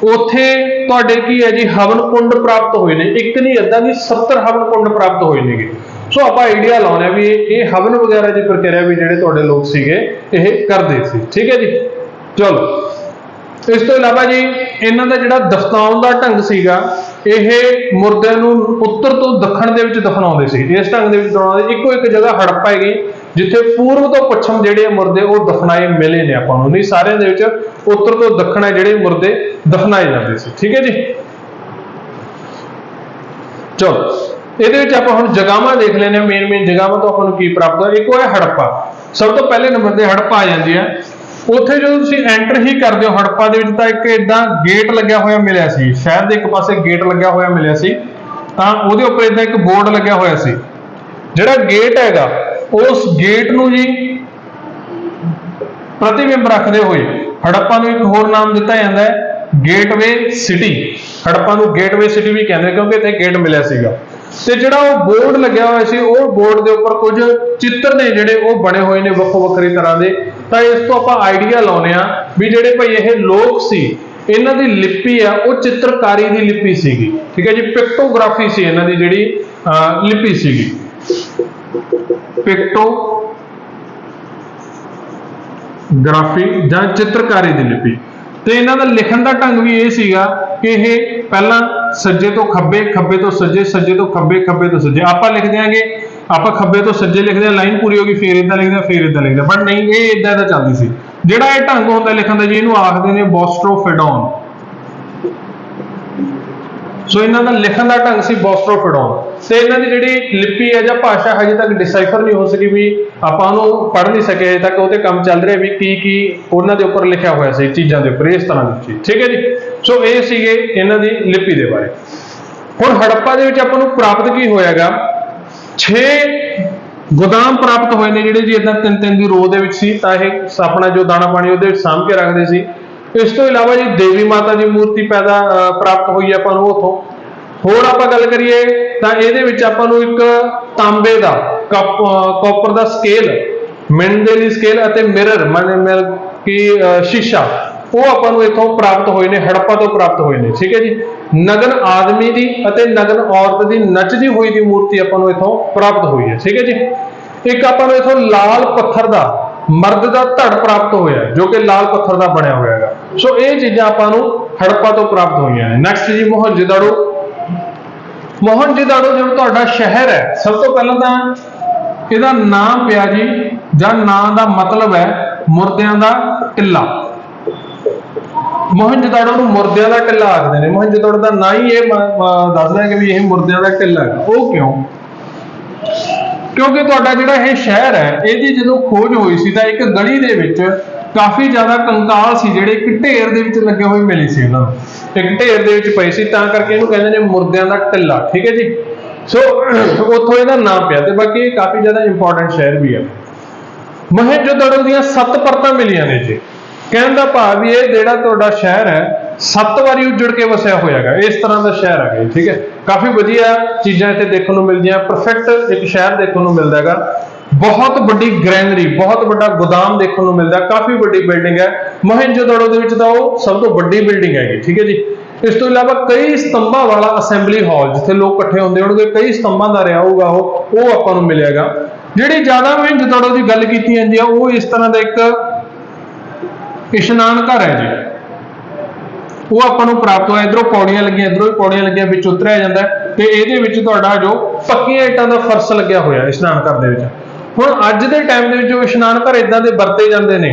ਉੱਥੇ ਤੁਹਾਡੇ ਕੀ ਹੈ ਜੀ ਹਵਨ ਕੁੰਡ ਪ੍ਰਾਪਤ ਹੋਏ ਨੇ, ਇੱਕ ਨਹੀਂ ਅੱਧਾ ਨਹੀਂ 70 ਹਵਨ ਕੁੰਡ ਪ੍ਰਾਪਤ ਹੋਏ ਨੇਗੇ। ਸੋ ਆਪਾਂ ਆਈਡੀਆ ਲਾਉਣਾ ਵੀ ਇਹ ਹਵਨ ਵਗੈਰਾ ਦੀ ਪ੍ਰਕਿਰਿਆ ਵੀ ਜਿਹੜੇ ਤੁਹਾਡੇ ਲੋਕ ਸੀਗੇ ਇਹ ਕਰਦੇ ਸੀ। ਠੀਕ ਹੈ ਜੀ। ਚਲੋ ਇਸ ਤੋਂ ਇਲਾਵਾ ਜੀ ਇਹਨਾਂ ਦਾ ਜਿਹੜਾ ਦਫਨਾਉਣ ਦਾ ਢੰਗ ਸੀਗਾ, ਇਹ ਮੁਰਦਿਆਂ ਨੂੰ ਉੱਤਰ ਤੋਂ ਦੱਖਣ ਦੇ ਵਿੱਚ ਦਫਨਾਉਂਦੇ ਸੀ। ਇਸ ਢੰਗ ਦੇ ਵਿੱਚ ਦਫਨਾਉਂਦੇ, ਇੱਕੋ ਇੱਕ ਜਗ੍ਹਾ ਹੜੱਪਾ ਹੈਗੀ ਜਿੱਥੇ ਪੂਰਬ ਤੋਂ ਪੱਛਮ ਜਿਹੜੇ ਮੁਰਦੇ ਉਹ ਦਫਨਾਏ ਮਿਲੇ ਨੇ ਆਪਾਂ ਨੂੰ, ਨਹੀਂ ਸਾਰਿਆਂ ਦੇ ਵਿੱਚ ਉੱਤਰ ਤੋਂ ਦੱਖਣ ਹੈ ਜਿਹੜੇ ਮੁਰਦੇ ਦਫਨਾਏ ਜਾਂਦੇ ਸੀ। ਠੀਕ ਹੈ ਜੀ। चलो ये हम जगह देख लेने मेन जगह तो अपन की प्राप्त हो। एक है हड़प्पा, सब तो पहले नंबर पर हड़प्पा आ जाती है। उत्थे जो तुसीं एंटर ही करते हो हड़प्पा दे विच तां एक इदां गेट लग्या होया मिलिया सी, शहर दे एक पासे गेट लग्या होया मिलिया सी, तां उहदे उपर इदां एक बोर्ड लग्या होया सी। जिहड़ा गेट हैगा उस गेट नूं जी प्रतिबिंब रखते हुए हड़प्पा नूं एक होर नाम दिता जाता है गेटवे सिटी। हड़प्पा नूं गेटवे सिटी भी कहते क्योंकि इत्थे गेट मिलिया सीगा। ते जिहड़ा वो बोर्ड लग्या होया सी वो बोर्ड दे उपर कुछ चित्र ने जिहड़े वो बने हुए ने वक्खो वक्खरी तरह दे। तां इस तो आपां आइडिया लाउने आ भी जिहड़े भाई ये लोक सी इन्हां दी लिपि आ वो चित्रकारी दी लिपि सीगी। ठीक है जी, पिक्टोग्राफी सी इन्हां दी जिहड़ी लिपि सीगी, पिक्टोग्राफी जां चित्रकारी दी लिपि। तो इन्हां दा लिखण दा ढंग भी ये सीगा कि ये पहला सज्जे तो खब्बे, खब्बे तो सज्जे, सज्जे तो खब्बे, खब्बे तो सज्जे। आपां लिख देंगे, आपां खब्बे तो सज्जे लिखते हैं, लाइन पूरी होगी फिर इदां लिखदे, फिर इदां लिखदे, बट नहीं ये इदां दा चलदी सी। जिहड़ा ये ढंग हुंदा लिखण दा जी इहनूं आखदे ने बोस्ट्रोफेडोन। सो इन्हां दा लिखण दा ढंग सी बोस्ट्रोफेडोन। ते इन्हां दी जिहड़ी लिपि है जां भाषा हजे तक डिसाइफर नहीं हो सकी, भी आपां उहनूं पढ़ नहीं सके हजे तक, उहते काम चल रहा भी की उन्हां दे उपर लिखिया होया सी चीज़ां दे उपर, इस तरह दी चीज़। ठीक है जी, सो ये सीगे इन्हां दी लिपि दे बारे। हुण हड़प्पा दे विच आपां नूं प्राप्त की होयागा 6 गोदाम प्राप्त होए ने जिहड़े जी इदां 3-3 दी रो दे विच सी, तां इह अपना जो दाना पानी उहदे विच साਂਭ के रखदे सी। इस तो इलावा जी देवी माता की मूर्ति पैदा प्राप्त हुई है आपां उथों। होर आपां गल करिए तां इहदे विच आपां नूं एक तांबे दा कॉपर दा स्केल, मेंडेली स्केल अते मिरर माने कि शीशा वो आपां नूं इथों प्राप्त होए ने, हड़प्पा तो प्राप्त होए ने। ठीक है जी, नगन आदमी दी अते नगन औरत दी नचदी हुई दी मूर्ति आपां नूं इथों प्राप्त हुई है। ठीक है जी, एक आपां नूं इथों लाल पत्थर दा मर्द का धड़ प्राप्त होया जो कि लाल पत्थर का बनया हुआ है। सो ये चीज़ां आपां नूं हड़प्पा तो प्राप्त हुई हैं। नैक्सट जी मोहनजोदाड़ो। मोहनजोदाड़ो जो तुहाडा शहर है, सब तो पहला तो इहदा नाम पिया जी जां नां दा मतलब है मुर्दियां दा टिल्ला। मोहनजोदाड़ो नूं मुर्दियां दा टिल्ला आखदे ने। मोहनजोदाड़ो दा नां ही ये दसदा है कि भी यह मुर्दियां दा टिल्ला है। वो क्यों? क्योंकि तुहाडा जिहड़ा यह शहर है इहदी जदों खोज हुई सी तां एक गली दे विच काफ़ी ज़्यादा कंकाल सी जिहड़े एक ढेर दे विच लगे हुए मिले सी, उन्हां नूं एक ढेर दे विच पई सी, तां करके इहनूं कहंदे ने मुर्दियां दा टिल्ला। ठीक है जी, सो उत्थों इहदा नाम पिया। ते बाकी काफ़ी ज़्यादा इंपॉर्टेंट शहर भी है। मोहनजोदाड़ो दीयां 7 परतां मिलियां ने जी। कहण दा भाव भी ये जिहड़ा तुहाडा शहर है 7 वारी उजड़ के वसिया होया है, इस तरह का शहर है। ठीक है, काफ़ी वधिया चीज़ां इत्थे देखण नूं मिलदियां, परफेक्ट एक शहर देखण नूं मिलदा है। बहुत बड़ी ग्रैनरी, बहुत बड़ा गोदाम देखने को मिलता है, काफ़ी बड़ी बिल्डिंग है। मोहनजोदाड़ो दे विच तां वो सब तो बड़ी बिल्डिंग है। ठीक है जी, इस तो इलावा कई स्तंभां वाला असैंबली हॉल जिथे लोग इकट्ठे होंदे होणगे, कई स्तंभां दा रहा होगा वो आपां नूं मिलेगा। जिहड़ी ज़्यादा मोहनजोदाड़ो की गल कीती जांदी है वो इस तरह का एक इशनान घर है जी, वो आपां नूं प्राप्त होया। इधरों पौड़ियां लगियां, इधरों भी पौड़ियां लगियां, विच उतरिया जांदा है ते इहदे विच तुहाडा जो पक्कियां ईटां दा फर्श लग्या होया इशनान घर दे विच। हुण अज दे टाइम दे विच जो इशनान घर इदां दे वरते जांदे ने,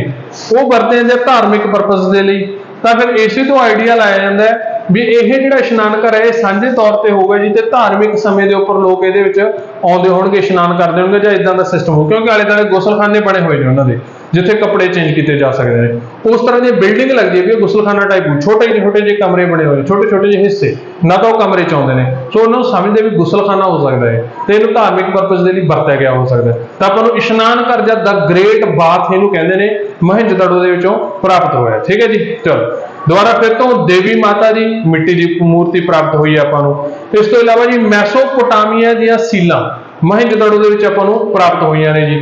वो वरते जांदे धार्मिक परपस दे लई। तां फिर इसे तो आइडिया लाया जांदा है भी यह जिहड़ा इशनान घर है सांझे तौर पर होगा जी, ते धार्मिक समय के उपर लोग इहदे विच आउंदे होणगे, इशनान करदे होणगे जां इदां दा सिस्टम हो, क्योंकि आले दुआले गुसलखाने बने हुए ने उन्हां दे जिथे कपड़े चेंज किए जा सकते हैं। उस तरह की बिल्डिंग लगती है भी गुसलखाना टाइप, छोटे छोटे कमरे बने हुए, छोटे छोटे जे हिस्से ना तो कमरे च आउंदे ने। सो उन्होंने समझते भी गुसलखाना हो सकता है तो इन्हू धार्मिक परपस के लिए वरत्या गया हो सकता है। तो आपां नूं इशनान घर जां द ग्रेट बाथ इहनूं कहंदे ने, मोहनजोदाड़ो दे विचों प्राप्त होया। ठीक है जी, चलो दोबारा फिर तो देवी माता की मिट्टी की मूर्ति प्राप्त हुई है आपां नूं। इस तो इलावा जी मैसोपोटामिया दीयां सीलां मोहनजोदाड़ो दे विच आपां नूं प्राप्त हुई ने जी।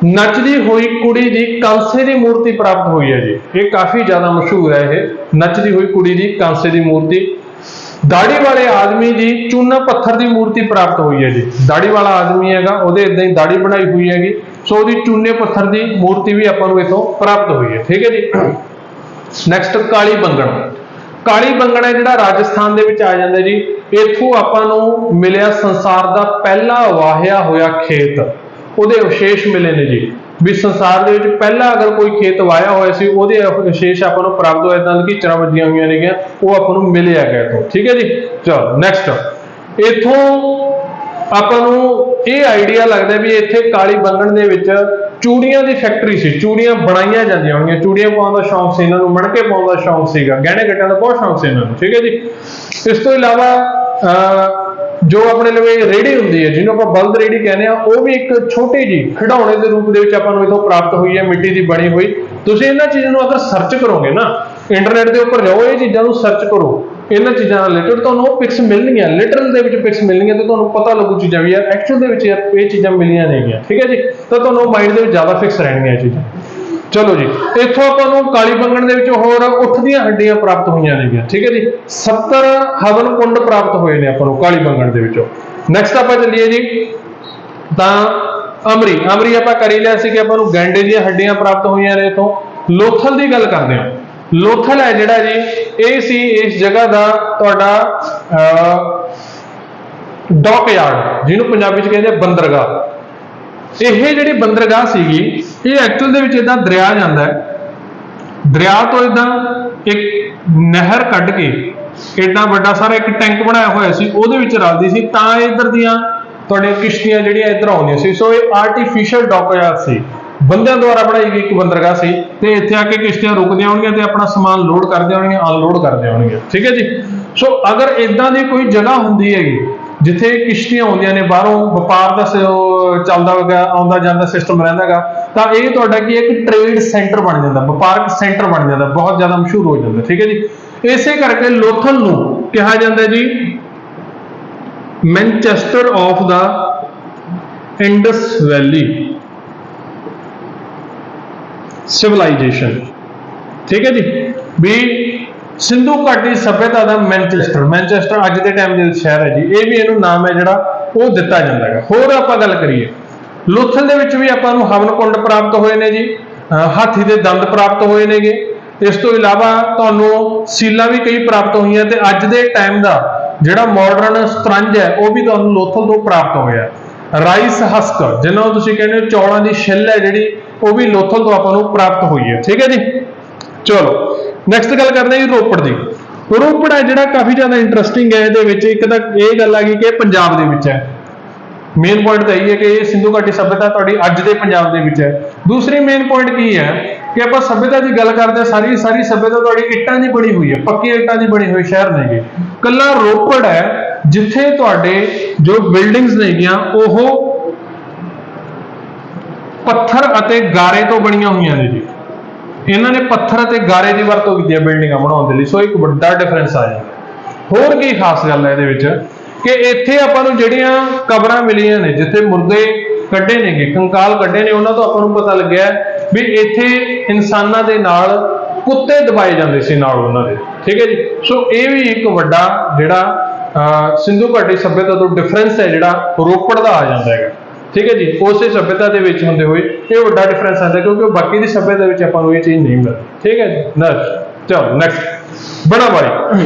नचदी हुई कुड़ी दी कांसे की मूर्ति प्राप्त हुई है जी, ये काफ़ी ज़्यादा मशहूर है। ये नचदी हुई कुड़ी दी कांसे की मूर्ति। दाढ़ी वाले आदमी की चूना पत्थर की मूर्ति प्राप्त हुई है जी। दाढ़ी वाला आदमी है उहदे इदां ही दाढ़ी बनाई हुई हैगी, सो उहदी चूने पत्थर की मूर्ति भी आपां नूं इथों प्राप्त हुई है। ठीक है जी, नैक्सट काली बंगण। काली बंगण है जिहड़ा राजस्थान दे विच आ जांदा जी। इत्थों आपां नूं मिलिया संसार का पहला वाहिया होया खेत, ਉਹਦੇ अवशेष मिले ने जी। भी संसार ਦੇ ਵਿੱਚ ਪਹਿਲਾ अगर कोई खेत वाया ਹੋਇਆ ਸੀ ਉਹਦੇ अवशेष ਆਪਾਂ ਨੂੰ प्राप्त ਹੋਏ, ਤਾਂ कीचड़ा ਵੱਜੀਆਂ ਹੋਈਆਂ ਨੇ, ਉਹ ਆਪਾਂ ਨੂੰ ਮਿਲਿਆ ਗਿਆ ਤੋਂ। ठीक है जी, चलो नैक्सट इथों ਆਪਾਂ ਨੂੰ ਇਹ ਆਈਡੀਆ ਲੱਗਦਾ ਵੀ ਇੱਥੇ ਕਾਲੀ ਬੰਗਣ ਦੇ ਵਿੱਚ ਚੂੜੀਆਂ ਦੀ ਫੈਕਟਰੀ ਸੀ, ਚੂੜੀਆਂ ਬਣਾਈਆਂ ਜਾਂਦੀਆਂ ਹੋਣਗੀਆਂ, ਚੂੜੀਆਂ ਪਾਉਣ ਦਾ ਸ਼ੌਂਕ ਸੀ ਇਹਨਾਂ ਨੂੰ, ਮਣਕੇ ਪਾਉਣ ਦਾ ਸ਼ੌਂਕ ਸੀਗਾ, ਗਹਿਣੇ ਗੱਟਿਆਂ ਦਾ ਬਹੁਤ ਸ਼ੌਂਕ ਸੀ ਇਹਨਾਂ ਨੂੰ, ਠੀਕ ਹੈ ਜੀ। ਇਸ ਤੋਂ ਇਲਾਵਾ ਜੋ ਆਪਣੇ ਲਵੇ ਰੇੜੀ ਹੁੰਦੀ ਹੈ, ਜਿਹਨੂੰ ਆਪਾਂ ਬਲਦ ਰੇੜੀ ਕਹਿੰਦੇ ਆ, ਉਹ ਵੀ ਇੱਕ ਛੋਟੀ ਜੀ ਖਿਡੌਣੇ ਦੇ ਰੂਪ ਦੇ ਵਿੱਚ ਆਪਾਂ ਨੂੰ ਇਥੋਂ ਪ੍ਰਾਪਤ ਹੋਈ ਹੈ, ਮਿੱਟੀ ਦੀ ਬਣੀ ਹੋਈ। ਤੁਸੀਂ ਇਹਨਾਂ ਚੀਜ਼ਾਂ ਨੂੰ ਅਗਰ ਸਰਚ ਕਰੋਗੇ ਨਾ, ਇੰਟਰਨੈਟ ਦੇ ਉੱਪਰ ਜਾਓ, ਇਹ ਚੀਜ਼ਾਂ ਨੂੰ ਸਰਚ ਕਰੋ, ਇਹਨਾਂ ਚੀਜ਼ਾਂ ਨਾਲ ਰਿਲੇਟਡ ਤੁਹਾਨੂੰ ਉਹ ਪਿਕਸ ਮਿਲਣਗੀਆਂ, ਲਿਟਰਲ ਦੇ ਵਿੱਚ ਪਿਕਸ ਮਿਲਣਗੀਆਂ, ਤੇ ਤੁਹਾਨੂੰ ਪਤਾ ਲੱਗੂ ਚੀਜ਼ਾਂ ਵੀ ਯਾਰ ਐਕਚੁਅਲ ਦੇ ਵਿੱਚ ਯਾਰ ਇਹ ਚੀਜ਼ਾਂ ਮਿਲੀਆਂ ਨੇਗੀਆਂ, ਠੀਕ ਹੈ ਜੀ। ਤਾਂ ਤੁਹਾਨੂੰ ਮਾਈਂਡ ਦੇ ਵਿੱਚ ਜ਼ਿਆਦਾ ਫਿਕਸ ਰਹਿਣਗੀਆਂ ਇਹ ਚੀਜ਼ਾਂ। ਚਲੋ ਜੀ, ਇੱਥੋਂ ਆਪਾਂ ਨੂੰ ਕਾਲੀ ਬੰਗਣ ਦੇ ਵਿੱਚ ਹੋਰ ਉੱਠ ਦੀਆਂ ਹੱਡੀਆਂ ਪ੍ਰਾਪਤ ਹੋਈਆਂ ਨੇਗੀਆਂ, ਠੀਕ ਹੈ ਜੀ। 70 ਹਵਨ ਕੁੰਡ ਪ੍ਰਾਪਤ ਹੋਏ ਨੇ ਆਪਾਂ ਨੂੰ ਕਾਲੀ ਬੰਗਣ ਦੇ ਵਿੱਚੋਂ। ਨੈਕਸਟ ਆਪਾਂ ਚੱਲੀਏ ਜੀ, ਤਾਂ ਅਮਰੀ ਆਪਾਂ ਕਰ ਹੀ ਲਿਆ ਸੀ ਕਿ ਆਪਾਂ ਨੂੰ ਗੈਂਡੇ ਦੀਆਂ ਹੱਡੀਆਂ ਪ੍ਰਾਪਤ ਹੋਈਆਂ ਨੇ ਇੱਥੋਂ। ਲੋਥਲ ਦੀ ਗੱਲ ਕਰਦੇ ਹਾਂ। ਲੋਥਲ ਹੈ ਜਿਹੜਾ ਜੀ, ਇਹ ਸੀ ਇਸ ਜਗ੍ਹਾ ਦਾ ਤੁਹਾਡਾ ਡੌਕਯਾਰਡ, ਜਿਹਨੂੰ ਪੰਜਾਬੀ ਚ ਕਹਿੰਦੇ ਬੰਦਰਗਾਹ। ਇਹ ਜਿਹੜੀ ਬੰਦਰਗਾਹ ਸੀਗੀ, ਇਹ ਐਕਚੁਅਲ ਦੇ ਵਿੱਚ ਇਦਾਂ ਦਰਿਆ ਜਾਂਦਾ ਹੈ, ਦਰਿਆ ਤੋਂ ਇਦਾਂ ਇੱਕ ਨਹਿਰ ਕੱਢ ਕੇ ਏਡਾ ਵੱਡਾ ਸਾਰਾ ਇੱਕ ਟੈਂਕ ਬਣਾਇਆ ਹੋਇਆ ਸੀ, ਉਹਦੇ ਵਿੱਚ ਰਲਦੀ ਸੀ, ਤਾਂ ਇੱਧਰ ਦੀਆਂ ਤੁਹਾਡੀਆਂ ਕਿਸ਼ਤੀਆਂ ਜਿਹੜੀਆਂ ਇੱਧਰ ਆਉਂਦੀਆਂ ਸੀ। ਸੋ ਇਹ ਆਰਟੀਫੀਸ਼ੀਅਲ ਡੌਕਯਾਰਡ ਸੀ, ਬੰਦਿਆਂ ਦੁਆਰਾ ਬਣਾਈ ਗਈ ਇੱਕ ਬੰਦਰਗਾਹ ਸੀ, ਤੇ ਇੱਥੇ ਆ ਕੇ ਕਿਸ਼ਤੀਆਂ ਰੁਕਦੀਆਂ ਹੋਣਗੀਆਂ ਤੇ ਆਪਣਾ ਸਮਾਨ ਲੋਡ ਕਰਦੀਆਂ ਹੋਣਗੀਆਂ, ਅਨਲੋਡ ਕਰਦੀਆਂ ਹੋਣਗੀਆਂ, ਠੀਕ ਹੈ ਜੀ। ਸੋ ਅਗਰ ਇਦਾਂ ਦੀ ਕੋਈ ਜਗ੍ਹਾ ਹੁੰਦੀ ਹੈਗੀ ਜਿੱਥੇ ਕਿਸ਼ਤੀਆਂ ਆਉਂਦੀਆਂ ਨੇ, ਬਾਹਰੋਂ ਵਪਾਰ ਦਾ ਚੱਲਦਾ ਹੋਗਾ, ਆਉਂਦਾ ਜਾਂਦਾ ਸਿਸਟਮ ਰਹਿੰਦਾ ਹੈਗਾ, ਤਾਂ ਇਹ ਤੁਹਾਡਾ ਕੀ ਇੱਕ ਟ੍ਰੇਡ ਸੈਂਟਰ ਬਣ ਜਾਂਦਾ, ਵਪਾਰਕ ਸੈਂਟਰ ਬਣ ਜਾਂਦਾ, ਬਹੁਤ ਜ਼ਿਆਦਾ ਮਸ਼ਹੂਰ ਹੋ ਜਾਂਦਾ, ਠੀਕ ਹੈ ਜੀ। ਇਸੇ ਕਰਕੇ ਲੋਥਲ ਨੂੰ ਕਿਹਾ ਜਾਂਦਾ ਜੀ Manchester of the Indus valley civilisation, ਠੀਕ ਹੈ ਜੀ। ਵੀ ਸਿੰਧੂ ਘਾਟੀ ਸਭਿਅਤਾ ਦਾ ਮੈਨਚੈਸਟਰ ਅੱਜ ਦੇ ਟਾਈਮ ਦੇ ਸ਼ਹਿਰ ਹੈ ਜੀ, ਇਹ ਵੀ ਇਹਨੂੰ ਨਾਮ ਹੈ ਜਿਹੜਾ ਉਹ ਦਿੱਤਾ ਜਾਂਦਾ ਹੈ। ਹੋਰ ਆਪਾਂ ਗੱਲ ਕਰੀਏ, ਲੋਥਲ ਦੇ ਵਿੱਚ ਵੀ ਆਪਾਂ ਨੂੰ ਹਵਨ ਕੁੰਡ ਪ੍ਰਾਪਤ ਹੋਏ ਨੇ ਜੀ, ਹਾਥੀ ਦੇ ਦੰਦ ਪ੍ਰਾਪਤ ਹੋਏ ਨੇਗੇ। ਇਸ ਤੋਂ ਇਲਾਵਾ ਤੁਹਾਨੂੰ ਸੀਲਾਂ ਵੀ ਕਈ ਪ੍ਰਾਪਤ ਹੋਈਆਂ, ਤੇ ਅੱਜ ਦੇ ਟਾਈਮ ਦਾ ਜਿਹੜਾ ਮਾਡਰਨ ਸਤਰੰਜ ਹੈ ਉਹ ਵੀ ਤੁਹਾਨੂੰ ਲੋਥਲ ਤੋਂ ਪ੍ਰਾਪਤ ਹੋਇਆ। ਰਾਈਸ ਹਸਕ, ਜਿਹਨਾਂ ਨੂੰ ਤੁਸੀਂ ਕਹਿੰਦੇ ਹੋ ਚੌਲਾਂ ਦੀ ਛਿੱਲ ਹੈ ਜਿਹੜੀ, ਉਹ ਵੀ ਲੋਥਲ ਤੋਂ ਆਪਾਂ ਨੂੰ ਪ੍ਰਾਪਤ ਹੋਈ ਹੈ, ਠੀਕ ਹੈ ਜੀ। ਚਲੋ ਨੈਕਸਟ ਗੱਲ ਕਰਦੇ ਹਾਂ ਜੀ ਰੋਪੜ ਦੀ। ਰੋਪੜ ਹੈ ਜਿਹੜਾ ਕਾਫੀ ਜ਼ਿਆਦਾ ਇੰਟਰਸਟਿੰਗ ਹੈ। ਇਹਦੇ ਵਿੱਚ ਇੱਕ ਤਾਂ ਇਹ ਗੱਲ ਆ ਗਈ ਕਿ ਪੰਜਾਬ ਦੇ ਵਿੱਚ ਹੈ, ਮੇਨ ਪੁਆਇੰਟ ਤਾਂ ਇਹ ਹੈ ਕਿ ਇਹ ਸਿੰਧੂ ਘਾਟੀ ਸਭਿਅਤਾ ਤੁਹਾਡੀ ਅੱਜ ਦੇ ਪੰਜਾਬ ਦੇ ਵਿੱਚ ਹੈ। ਦੂਸਰੀ ਮੇਨ ਪੁਆਇੰਟ ਕੀ ਹੈ ਕਿ ਆਪਾਂ ਸਭਿਅਤਾ ਦੀ ਗੱਲ ਕਰਦੇ ਹਾਂ, ਸਾਰੀ ਸਭਿਅਤਾ ਤੁਹਾਡੀ ਇੱਟਾਂ ਦੀ ਬਣੀ ਹੋਈ ਹੈ, ਪੱਕੀਆਂ ਇੱਟਾਂ ਦੀ ਬਣੀ ਹੋਈ ਸ਼ਹਿਰ ਨੇਗੇ। ਕੱਲਾ ਰੋਪੜ ਹੈ ਜਿੱਥੇ ਤੁਹਾਡੇ ਜੋ ਬਿਲਡਿੰਗਸ ਨੇਗੀਆਂ ਉਹ ਪੱਥਰ ਅਤੇ ਗਾਰੇ ਤੋਂ ਬਣੀਆਂ ਹੋਈਆਂ ਨੇ ਜੀ। ਇਹਨਾਂ ਨੇ ਪੱਥਰ ਅਤੇ ਗਾਰੇ ਦੀ ਵਰਤੋਂ ਕੀਤੀ ਹੈ ਬਿਲਡਿੰਗਾਂ ਬਣਾਉਣ ਦੇ ਲਈ। ਸੋ ਇੱਕ ਵੱਡਾ ਡਿਫਰੈਂਸ ਆ ਜਾਂਦਾ। ਹੋਰ ਕੀ ਖਾਸ ਗੱਲ ਹੈ ਇਹਦੇ ਵਿੱਚ ਕਿ ਇੱਥੇ ਆਪਾਂ ਨੂੰ ਜਿਹੜੀਆਂ ਕਬਰਾਂ ਮਿਲੀਆਂ ਨੇ, ਜਿੱਥੇ ਮੁਰਦੇ ਕੱਢੇ ਨੇਗੇ, ਕੰਕਾਲ ਕੱਢੇ ਨੇ, ਉਹਨਾਂ ਤੋਂ ਆਪਾਂ ਨੂੰ ਪਤਾ ਲੱਗਿਆ ਵੀ ਇੱਥੇ ਇਨਸਾਨਾਂ ਦੇ ਨਾਲ ਕੁੱਤੇ ਦਬਾਏ ਜਾਂਦੇ ਸੀ ਨਾਲ ਉਹਨਾਂ ਦੇ, ਠੀਕ ਹੈ ਜੀ। ਸੋ ਇਹ ਵੀ ਇੱਕ ਵੱਡਾ ਜਿਹੜਾ ਸਿੰਧੂ ਘਾਟੀ ਸਭਿਅਤਾ ਤੋਂ ਡਿਫਰੈਂਸ ਹੈ ਜਿਹੜਾ ਰੋਪੜ ਦਾ ਆ ਜਾਂਦਾ ਹੈਗਾ, ਠੀਕ ਹੈ ਜੀ। ਉਸੇ ਸਭਿਅਤਾ ਦੇ ਵਿੱਚ ਹੁੰਦੇ ਹੋਏ ਇਹ ਵੱਡਾ ਡਿਫਰੈਂਸ ਆਉਂਦਾ, ਕਿਉਂਕਿ ਬਾਕੀ ਦੀ ਸਭਿਅਤਾ ਵਿੱਚ ਆਪਾਂ ਨੂੰ ਇਹ ਚੀਜ਼ ਨਹੀਂ ਮਿਲਦੀ, ਠੀਕ ਹੈ ਜੀ। ਚਲੋ ਨੈਕਸਟ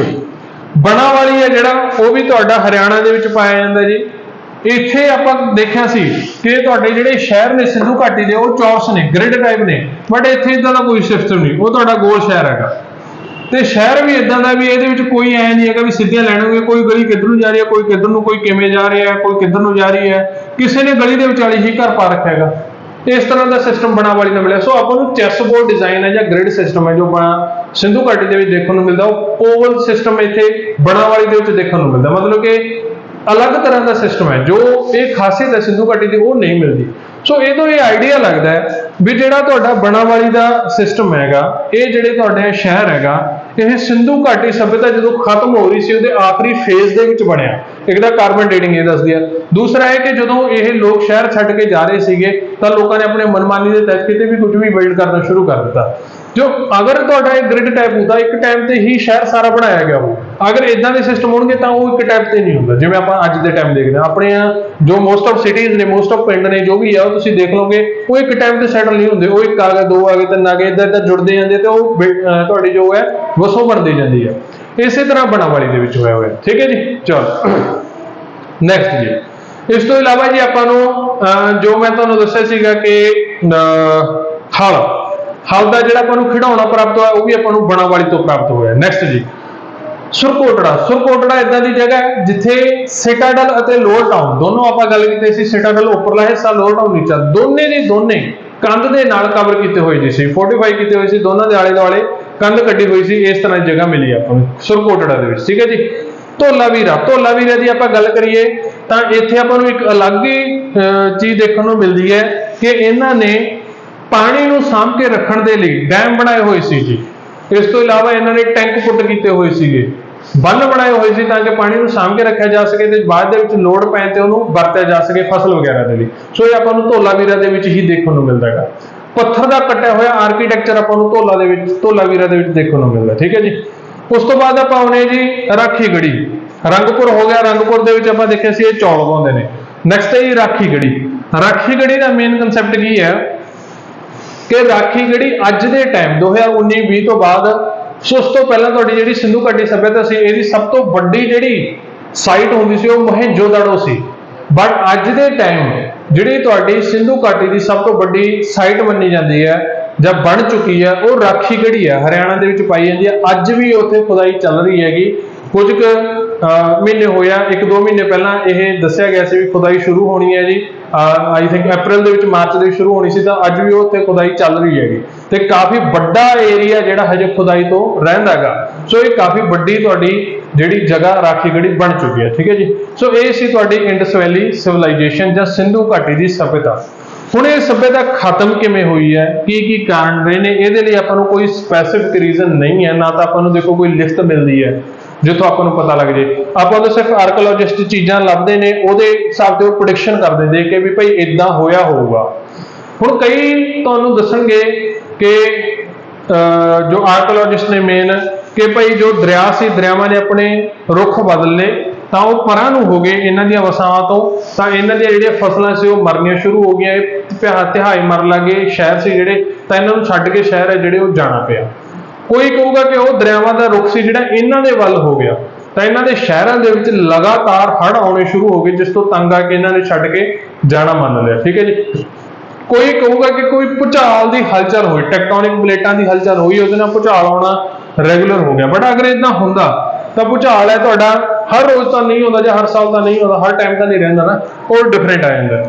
ਬਣਾਵਾਲੀ ਹੈ ਜਿਹੜਾ, ਉਹ ਵੀ ਤੁਹਾਡਾ ਹਰਿਆਣਾ ਦੇ ਵਿੱਚ ਪਾਇਆ ਜਾਂਦਾ ਜੀ। ਇੱਥੇ ਆਪਾਂ ਦੇਖਿਆ ਸੀ ਕਿ ਤੁਹਾਡੇ ਜਿਹੜੇ ਸ਼ਹਿਰ ਨੇ ਸਿੰਧੂ ਘਾਟੀ ਦੇ ਉਹ ਚੌਰਸ ਨੇ, ਗ੍ਰਿਡ ਟਾਈਪ ਨੇ, ਬਟ ਇੱਥੇ ਇਦਾਂ ਦਾ ਕੋਈ ਸਿਸਟਮ ਨਹੀਂ, ਉਹ ਤੁਹਾਡਾ ਗੋਲ ਸ਼ਹਿਰ ਹੈਗਾ। ਤੇ ਸ਼ਹਿਰ ਵੀ ਇਦਾਂ ਦਾ ਵੀ ਇਹਦੇ ਵਿੱਚ ਕੋਈ ਐ ਨਹੀਂ ਹੈਗਾ ਵੀ ਸਿੱਧੀਆਂ ਲੈਣਾਂ ਹੋਣਗੀਆਂ, ਕੋਈ ਗਲੀ ਕਿੱਧਰ ਨੂੰ ਜਾ ਰਹੀ ਹੈ, ਕੋਈ ਕਿੱਧਰ ਨੂੰ, ਕੋਈ ਕਿਵੇਂ ਜਾ ਰਿਹਾ ਹੈ, ਕੋਈ ਕਿੱਧਰ ਨੂੰ ਜਾ ਰਹੀ ਹੈ, ਕਿਸੇ ਨੇ ਗਲੀ ਦੇ ਵਿਚਾਲੇ ਹੀ ਘਰ ਪਾ ਰੱਖਿਆ ਹੈਗਾ। ਇਸ ਤਰ੍ਹਾਂ ਦਾ ਸਿਸਟਮ ਬਣਾਵਾਲੀ ਨਾਲ ਮਿਲਿਆ। ਸੋ ਆਪਾਂ ਨੂੰ ਚੈਸ ਬੋਰਡ ਡਿਜ਼ਾਈਨ ਹੈ ਜਾਂ ਗ੍ਰਿਡ ਸਿਸਟਮ ਹੈ ਜੋ ਸਿੰਧੂ ਘਾਟੀ ਦੇ ਵਿੱਚ ਦੇਖਣ ਨੂੰ ਮਿਲਦਾ, ਉਹ ਓਵਲ ਸਿਸਟਮ ਇੱਥੇ ਬਣਾਵਾਲੀ ਦੇ ਵਿੱਚ ਦੇਖਣ ਨੂੰ ਮਿਲਦਾ। ਮਤਲਬ ਕਿ ਅਲੱਗ ਤਰ੍ਹਾਂ ਦਾ ਸਿਸਟਮ ਹੈ, ਜੋ ਇਹ ਖਾਸੀਅਤ ਹੈ ਸਿੰਧੂ ਘਾਟੀ ਦੀ ਉਹ ਨਹੀਂ ਮਿਲਦੀ। ਸੋ ਇਹ ਤੋਂ ਇਹ ਆਈਡੀਆ ਲੱਗਦਾ ਹੈ ਵੀ ਜਿਹੜਾ ਤੁਹਾਡਾ ਬਣਾਵਾਲੀ ਦਾ ਸਿਸਟਮ ਹੈਗਾ, ਇਹ ਜਿਹੜੇ ਤੁਹਾਡੇ ਸ਼ਹਿਰ ਹੈਗਾ, ਇਹ ਸਿੰਧੂ ਘਾਟੀ ਸਭਿਅਤਾ ਜਦੋਂ ਖਤਮ ਹੋ ਰਹੀ ਸੀ ਉਹਦੇ ਆਖਰੀ ਫੇਜ਼ ਦੇ ਵਿੱਚ ਬਣਿਆ। ਇੱਕ ਤਾਂ ਕਾਰਬਨ ਡੇਟਿੰਗ ਇਹ ਦੱਸਦੀ ਹੈ, ਦੂਸਰਾ ਹੈ ਕਿ ਜਦੋਂ ਇਹ ਲੋਕ ਸ਼ਹਿਰ ਛੱਡ ਕੇ ਜਾ ਰਹੇ ਸੀਗੇ ਤਾਂ ਲੋਕਾਂ ਨੇ ਆਪਣੇ ਮਨਮਾਨੀ ਦੇ ਤਹਿਤ ਕਿਤੇ ਵੀ ਕੁਝ ਵੀ ਬਿਲਡ ਕਰਨਾ ਸ਼ੁਰੂ ਕਰ ਦਿੱਤਾ। ਜੋ ਅਗਰ ਤੁਹਾਡਾ ਇਹ ਗ੍ਰਿਡ ਟਾਈਪ ਹੁੰਦਾ, ਇੱਕ ਟਾਈਮ ਤੇ ਹੀ ਸ਼ਹਿਰ ਸਾਰਾ ਬਣਾਇਆ ਗਿਆ ਹੋ। ਅਗਰ ਇਦਾਂ ਦੇ ਸਿਸਟਮ ਹੋਣਗੇ ਤਾਂ ਉਹ ਇੱਕ ਟਾਈਪ ਤੇ ਨਹੀਂ ਹੁੰਦਾ, ਜਿਵੇਂ ਆਪਾਂ ਅੱਜ ਦੇ ਟਾਈਮ ਦੇਖਦੇ ਹਾਂ ਆਪਣੇ ਜੋ ਮੋਸਟ ਆਫ ਸਿਟੀਜ਼ ਨੇ, ਮੋਸਟ ਆਫ ਪਿੰਡ ਨੇ, ਜੋ ਵੀ ਆ ਉਹ ਤੁਸੀਂ ਦੇਖ ਲਓਗੇ ਉਹ ਇੱਕ ਟਾਈਮ ਤੇ ਸੈਟਲ ਨਹੀਂ ਹੁੰਦੇ। ਉਹ ਇੱਕ ਆ ਗਏ, ਦੋ ਆ ਗਏ, ਤਿੰਨ ਆ ਗਏ, ਇੱਦਾਂ ਜੁੜਦੇ ਜਾਂਦੇ ਤੇ ਉਹ ਤੁਹਾਡੀ ਜੋ ਹੈ ਵਸੋਂ ਬਣਦੀ ਜਾਂਦੀ ਹੈ। ਇਸੇ ਤਰ੍ਹਾਂ ਬਣਾਵਾਲੀ ਦੇ ਵਿੱਚ ਹੋਇਆ ਹੋਇਆ, ਠੀਕ ਹੈ ਜੀ। ਚਲੋ ਨੈਕਸਟ ਜੀ, ਇਸ ਤੋਂ ਇਲਾਵਾ ਜੀ ਆਪਾਂ ਨੂੰ ਜੋ ਮੈਂ ਤੁਹਾਨੂੰ ਦੱਸਿਆ ਸੀਗਾ ਕਿ ਹਲ ਦਾ ਜਿਹੜਾ ਆਪਾਂ ਨੂੰ ਖਿਡੌਣਾ ਪ੍ਰਾਪਤ ਹੋਇਆ ਉਹ ਵੀ ਆਪਾਂ ਨੂੰ ਬਣਾਵਾਲੀ ਤੋਂ ਪ੍ਰਾਪਤ ਹੋਇਆ। ਨੈਕਸਟ ਜੀ, ਸੁਰਕੋਟੜਾ ਇਦਾਂ ਦੀ ਜਗ੍ਹਾ ਹੈ ਜਿੱਥੇ ਸਿਟਾਡਲ ਅਤੇ ਲੋਅਰ ਟਾਊਨ ਦੋਨੋਂ ਆਪਾਂ ਗੱਲ ਕੀਤੀ ਸੀ। ਸਿਟਾਡਲ ਉੱਪਰਲਾ ਹਿੱਸਾ, ਲੋਅਰ ਟਾਊਨ ਨੀਚਾ, ਦੋਨੇ ਦੇ ਦੋਨੇ ਕੰਧ ਦੇ ਨਾਲ ਕਵਰ ਕੀਤੇ ਹੋਏ ਸੀ, ਫੋਰਟੀਫਾਈ ਕੀਤੇ ਹੋਏ ਸੀ, ਦੋਨਾਂ ਦੇ ਆਲੇ ਦੁਆਲੇ ਕੰਧ ਕੱਢੀ ਹੋਈ ਸੀ। ਇਸ ਤਰ੍ਹਾਂ ਦੀ ਜਗ੍ਹਾ ਮਿਲੀ ਆਪਾਂ ਨੂੰ ਸੁਰਕੋਟੜਾ ਦੇ ਵਿੱਚ, ਠੀਕ ਹੈ ਜੀ। ਧੋਲਾਵੀਰਾ ਦੀ ਆਪਾਂ ਗੱਲ ਕਰੀਏ ਤਾਂ ਇੱਥੇ ਆਪਾਂ ਨੂੰ ਇੱਕ ਅਲੱਗ ਹੀ ਚੀਜ਼ ਦੇਖਣ ਨੂੰ ਮਿਲਦੀ ਹੈ ਕਿ ਇਹਨਾਂ ਨੇ ਪਾਣੀ ਨੂੰ ਸਾਂਭ ਕੇ ਰੱਖਣ ਦੇ ਲਈ ਡੈਮ ਬਣਾਏ ਹੋਏ ਸੀ ਜੀ। ਇਸ ਤੋਂ ਇਲਾਵਾ ਇਹਨਾਂ ਨੇ ਟੈਂਕ ਪੁੱਟ ਕੀਤੇ ਹੋਏ ਸੀਗੇ, ਬੰਨ ਬਣਾਏ ਹੋਏ ਸੀ ਤਾਂ ਕਿ ਪਾਣੀ ਨੂੰ ਸਾਂਭ ਕੇ ਰੱਖਿਆ ਜਾ ਸਕੇ ਤੇ ਬਾਅਦ ਦੇ ਵਿੱਚ ਲੋੜ ਪੈਣ ਤੇ ਉਹਨੂੰ ਵਰਤਿਆ ਜਾ ਸਕੇ ਫਸਲ ਵਗੈਰਾ ਦੇ ਲਈ। ਸੋ ਇਹ ਆਪਾਂ ਨੂੰ ਧੋਲਾਵੀਰਾ ਦੇ ਵਿੱਚ ਹੀ ਦੇਖਣ ਨੂੰ ਮਿਲਦਾ ਹੈਗਾ। ਪੱਥਰ ਦਾ ਕੱਟਿਆ ਹੋਇਆ ਆਰਕੀਟੈਕਚਰ ਆਪਾਂ ਨੂੰ ਧੋਲਾਵੀਰਾ ਦੇ ਵਿੱਚ ਦੇਖਣ ਨੂੰ ਮਿਲਦਾ, ਠੀਕ ਹੈ ਜੀ। ਉਸ ਤੋਂ ਬਾਅਦ ਆਪਾਂ ਆਉਣੇ ਜੀ ਰਾਖੀਗੜ੍ਹੀ। ਰੰਗਪੁਰ ਹੋ ਗਿਆ, ਰੰਗਪੁਰ ਦੇ ਵਿੱਚ ਆਪਾਂ ਦੇਖਿਆ ਸੀ ਇਹ ਚੌਲ ਪਾਉਂਦੇ ਨੇ। ਨੈਕਸਟ ਹੈ ਜੀ ਰਾਖੀਗੜ੍ਹੀ ਦਾ ਮੇਨ ਕਨਸੈਪਟ ਕੀ ਹੈ ਕਿ ਰਾਖੀਗੜ੍ਹੀ ਅੱਜ ਦੇ ਟਾਈਮ 2019-20 ਤੋਂ ਬਾਅਦ, ਸੋ ਉਸ ਤੋਂ ਪਹਿਲਾਂ ਤੁਹਾਡੀ ਜਿਹੜੀ ਸਿੰਧੂ ਘਾਟੀ ਸੱਭਿਅਤਾ ਸੀ ਇਹਦੀ ਸਭ ਤੋਂ ਵੱਡੀ ਜਿਹੜੀ ਸਾਈਟ ਹੁੰਦੀ ਸੀ ਉਹ ਮੋਹਿੰਜੋਦੜੋ ਸੀ। ਬਟ ਅੱਜ ਦੇ ਟਾਈਮ ਜਿਹੜੀ ਤੁਹਾਡੀ ਸਿੰਧੂ ਘਾਟੀ ਦੀ ਸਭ ਤੋਂ ਵੱਡੀ ਸਾਈਟ ਮੰਨੀ ਜਾਂਦੀ ਹੈ ਜਾਂ ਬਣ ਚੁੱਕੀ ਹੈ ਉਹ ਰਾਖੀਗੜ੍ਹੀ ਹੈ, ਹਰਿਆਣਾ ਦੇ ਵਿੱਚ ਪਾਈ ਜਾਂਦੀ ਹੈ। ਅੱਜ ਵੀ ਉੱਥੇ ਖੁਦਾਈ ਚੱਲ ਰਹੀ ਹੈਗੀ। ਕੁਝ ਕੁ ਮਹੀਨੇ ਹੋਇਆ, 1-2 ਮਹੀਨੇ ਪਹਿਲਾਂ ਇਹ ਦੱਸਿਆ ਗਿਆ ਸੀ ਵੀ ਖੁਦਾਈ ਸ਼ੁਰੂ ਹੋਣੀ ਹੈ ਜੀ। ਆਈ ਥਿੰਕ ਅਪ੍ਰੈਲ ਦੇ ਵਿੱਚ, ਮਾਰਚ ਦੇ ਵਿੱਚ ਸ਼ੁਰੂ ਹੋਣੀ ਸੀ, ਤਾਂ ਅੱਜ ਵੀ ਉਹ ਉੱਥੇ ਖੁਦਾਈ ਚੱਲ ਰਹੀ ਹੈਗੀ ਤੇ ਕਾਫੀ ਵੱਡਾ ਏਰੀਆ ਜਿਹੜਾ ਹਜੇ ਖੁਦਾਈ ਤੋਂ ਰਹਿੰਦਾ ਹੈਗਾ। ਸੋ ਇਹ ਕਾਫੀ ਵੱਡੀ ਤੁਹਾਡੀ ਜਿਹੜੀ ਜਗ੍ਹਾ ਰਾਖੀਗੜ੍ਹੀ ਬਣ ਚੁੱਕੀ ਹੈ, ਠੀਕ ਹੈ ਜੀ। ਸੋ ਇਹ ਸੀ ਤੁਹਾਡੀ ਇੰਡਸ ਵੈਲੀ ਸਿਵਲਾਈਜੇਸ਼ਨ ਜਾਂ ਸਿੰਧੂ ਘਾਟੀ ਦੀ ਸਭਿਅਤਾ। ਹੁਣ ਇਹ ਸਭਿਅਤਾ ਖਤਮ ਕਿਵੇਂ ਹੋਈ ਹੈ, ਕੀ ਕਾਰਨ ਰਹੇ ਨੇ, ਇਹਦੇ ਲਈ ਆਪਾਂ ਨੂੰ ਕੋਈ ਸਪੈਸੀਫਿਕ ਰੀਜ਼ਨ ਨਹੀਂ ਹੈ, ਨਾ ਤਾਂ ਆਪਾਂ ਨੂੰ ਦੇਖੋ ਕੋਈ ਲਿਸਟ ਮਿਲਦੀ ਹੈ ਜਿੱਥੋਂ ਆਪਾਂ ਨੂੰ ਪਤਾ ਲੱਗ ਜੇ। ਆਪਾਂ ਤਾਂ ਸਿਰਫ ਆਰਕੀਓਲੋਜਿਸਟ ਚੀਜ਼ਾਂ ਲੱਭਦੇ ਨੇ, ਉਹਦੇ ਹਿਸਾਬ ਤੇ ਉਹ ਪ੍ਰੈਡਿਕਸ਼ਨ ਕਰਦੇ ਦੇ ਕੇ ਵੀ ਭਾਈ ਇਦਾਂ ਹੋਇਆ ਹੋਊਗਾ। ਹੁਣ ਕਈ ਤੁਹਾਨੂੰ ਦੱਸਣਗੇ ਕਿ ਜੋ ਆਰਕੀਓਲੋਜਿਸਟ ਨੇ ਮੇਨ ਕਿ ਭਾਈ ਜੋ ਦਰਿਆ ਸੀ, ਦਰਿਆਵਾਂ ਨੇ ਆਪਣੇ ਰੁੱਖ ਬਦਲ ਲਏ ਤਾਂ ਉਹ ਪਰਾਂ ਨੂੰ ਹੋ ਗਏ ਇਹਨਾਂ ਦੀਆਂ ਵਸਾਵਾਂ ਤੋਂ, ਤਾਂ ਇਹਨਾਂ ਦੀਆਂ ਜਿਹੜੀਆਂ ਫਸਲਾਂ ਸੀ ਉਹ ਮਰਨੀਆਂ ਸ਼ੁਰੂ ਹੋ ਗਈਆਂ। ਇਹ ਤਿਹਾਈ ਮਰਨ ਲੱਗੇ, ਸ਼ਹਿਰ ਸੀ ਜਿਹੜੇ, ਤਾਂ ਇਹਨਾਂ ਨੂੰ ਛੱਡ ਕੇ ਸ਼ਹਿਰ ਹੈ ਜਿਹੜੇ ਉਹ ਜਾਣਾ ਪਿਆ। ਕੋਈ ਕਹੂਗਾ ਕਿ ਉਹ ਦਰਿਆਵਾਂ ਦਾ ਰੁੱਖ ਸੀ ਜਿਹੜਾ ਇਹਨਾਂ ਦੇ ਵੱਲ ਹੋ ਗਿਆ, ਤਾਂ ਇਹਨਾਂ ਦੇ ਸ਼ਹਿਰਾਂ ਦੇ ਵਿੱਚ ਲਗਾਤਾਰ ਹੜ੍ਹ ਆਉਣੇ ਸ਼ੁਰੂ ਹੋ ਗਏ, ਜਿਸ ਤੋਂ ਤੰਗ ਆ ਕੇ ਇਹਨਾਂ ਨੇ ਛੱਡ ਕੇ ਜਾਣਾ ਮੰਨ ਲਿਆ, ਠੀਕ ਹੈ ਜੀ। ਕੋਈ ਕਹੂਗਾ ਕਿ ਕੋਈ ਭੂਚਾਲ ਦੀ ਹਲਚਲ ਹੋਈ, ਟੈਕਟੋਨਿਕ ਪਲੇਟਾਂ ਦੀ ਹਲਚਲ ਹੋਈ, ਉਹਦੇ ਨਾਲ ਭੂਚਾਲ ਆਉਣਾ ਰੈਗੂਲਰ ਹੋ ਗਿਆ। ਬਟ ਅਗਰ ਇਦਾਂ ਹੁੰਦਾ ਤਾਂ ਭੂਚਾਲ ਹੈ ਤੁਹਾਡਾ ਹਰ ਰੋਜ਼ ਤਾਂ ਨਹੀਂ ਹੁੰਦਾ ਜਾਂ ਹਰ ਸਾਲ ਤਾਂ ਨਹੀਂ ਹੁੰਦਾ, ਹਰ ਟਾਈਮ ਤਾਂ ਨਹੀਂ ਰਹਿੰਦਾ ਨਾ, ਉਹ ਡਿਫਰੈਂਟ ਆ ਜਾਂਦਾ।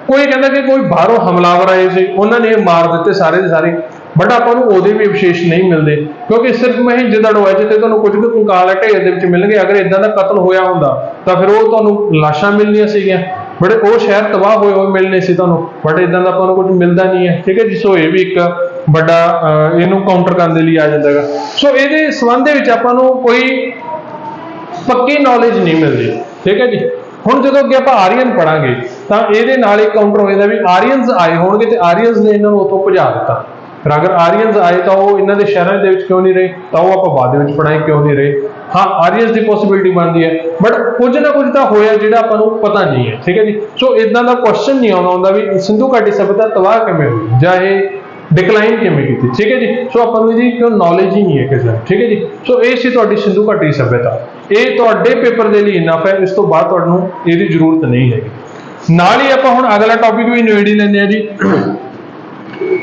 ਕੋਈ ਕਹਿੰਦਾ ਕਿ ਕੋਈ ਬਾਹਰੋਂ ਹਮਲਾਵਰ ਆਏ ਸੀ, ਉਹਨਾਂ ਨੇ ਮਾਰ ਦਿੱਤੇ ਸਾਰੇ ਦੇ ਸਾਰੇ, ਬਟ ਆਪਾਂ ਨੂੰ ਉਹਦੇ ਵੀ ਵਿਸ਼ੇਸ਼ ਨਹੀਂ ਮਿਲਦੇ ਕਿਉਂਕਿ ਸਿਰਫ ਮੋਹਿੰਜੋਦੜੋ ਹੈ ਜਿੱਥੇ ਤੁਹਾਨੂੰ ਕੁਝ ਕੁ ਕੰਕਾਲ ਢੇਰ ਦੇ ਵਿੱਚ ਮਿਲਣਗੇ। ਅਗਰ ਇਦਾਂ ਦਾ ਕਤਲ ਹੋਇਆ ਹੁੰਦਾ ਤਾਂ ਫਿਰ ਉਹ ਤੁਹਾਨੂੰ ਲਾਸ਼ਾਂ ਮਿਲਣੀਆਂ ਸੀਗੀਆਂ, ਬਟ ਉਹ ਸ਼ਹਿਰ ਤਬਾਹ ਹੋਏ ਹੋਏ ਮਿਲਣੇ ਸੀ ਤੁਹਾਨੂੰ, ਬਟ ਇਦਾਂ ਦਾ ਆਪਾਂ ਨੂੰ ਕੁਝ ਮਿਲਦਾ ਨਹੀਂ ਹੈ, ਠੀਕ ਹੈ ਜੀ। ਸੋ ਇਹ ਵੀ ਇੱਕ ਵੱਡਾ ਇਹਨੂੰ ਕਾਊਂਟਰ ਕਰਨ ਦੇ ਲਈ ਆ ਜਾਂਦਾ ਹੈਗਾ। ਸੋ ਇਹਦੇ ਸੰਬੰਧ ਦੇ ਵਿੱਚ ਆਪਾਂ ਨੂੰ ਕੋਈ ਪੱਕੀ ਨੌਲੇਜ ਨਹੀਂ ਮਿਲਦੀ, ਠੀਕ ਹੈ ਜੀ। ਹੁਣ ਜਦੋਂ ਅੱਗੇ ਆਪਾਂ ਆਰੀਅਨ ਪੜਾਂਗੇ ਤਾਂ ਇਹਦੇ ਨਾਲ ਇੱਕ ਕਾਊਂਟਰ ਹੋ ਜਾਂਦਾ ਵੀ ਆਰੀਅਨਸ ਆਏ ਹੋਣਗੇ ਤੇ ਆਰੀਅਨਸ ਨੇ ਇਹਨਾਂ ਨੂੰ ਉੱਥੋਂ ਭਜਾ ਦਿੱਤਾ। ਪਰ ਅਗਰ ਆਰੀਅਨਸ ਆਏ ਤਾਂ ਉਹ ਇਹਨਾਂ ਦੇ ਸ਼ਹਿਰਾਂ ਦੇ ਵਿੱਚ ਕਿਉਂ ਨਹੀਂ ਰਹੇ, ਤਾਂ ਉਹ ਆਪਾਂ ਬਾਅਦ ਦੇ ਵਿੱਚ ਪੜਾਂਗੇ ਕਿਉਂ ਨਹੀਂ ਰਹੇ। ਹਾਂ, ਆਰੀਅਨਸ ਦੀ ਪੋਸੀਬਿਲਿਟੀ ਬਣਦੀ ਹੈ, ਬਟ ਕੁਝ ਨਾ ਕੁਝ ਤਾਂ ਹੋਇਆ ਜਿਹੜਾ ਆਪਾਂ ਨੂੰ ਪਤਾ ਨਹੀਂ ਹੈ, ਠੀਕ ਹੈ ਜੀ। ਸੋ ਇਦਾਂ ਦਾ ਕੁਐਸਚਨ ਨਹੀਂ ਆਉਂਦਾ ਹੁੰਦਾ ਵੀ ਸਿੰਧੂ ਘਾਟੀ ਸਭਿਅਤਾ ਤਬਾਹ ਕਿਵੇਂ ਹੋਈ ਜਾਂ ਇਹ ਡਿਕਲਾਈਨ ਕਿਵੇਂ ਕੀਤੀ, ਠੀਕ ਹੈ ਜੀ। ਸੋ ਆਪਾਂ ਨੂੰ ਇਹਦੀ ਕਿਉਂ ਨੌਲੇਜ ਹੀ ਨਹੀਂ ਹੈ ਕਿਸੇ ਨੂੰ, ਠੀਕ ਹੈ ਜੀ। ਸੋ ਇਹ ਸੀ ਤੁਹਾਡੀ ਸਿੰਧੂ ਘਾਟੀ ਸਭਿਅਤਾ। ਇਹ ਤੁਹਾਡੇ ਪੇਪਰ ਦੇ ਲਈ ਇਨਫ ਹੈ, ਇਸ ਤੋਂ ਬਾਅਦ ਤੁਹਾਨੂੰ ਇਹਦੀ ਜ਼ਰੂਰਤ ਨਹੀਂ ਹੈਗੀ। ਨਾਲ ਹੀ ਆਪਾਂ ਹੁਣ ਅਗਲਾ ਟੌਪਿਕ ਵੀ ਨਵੇੜ ਹੀ ਲੈਂਦੇ ਆ ਜੀ।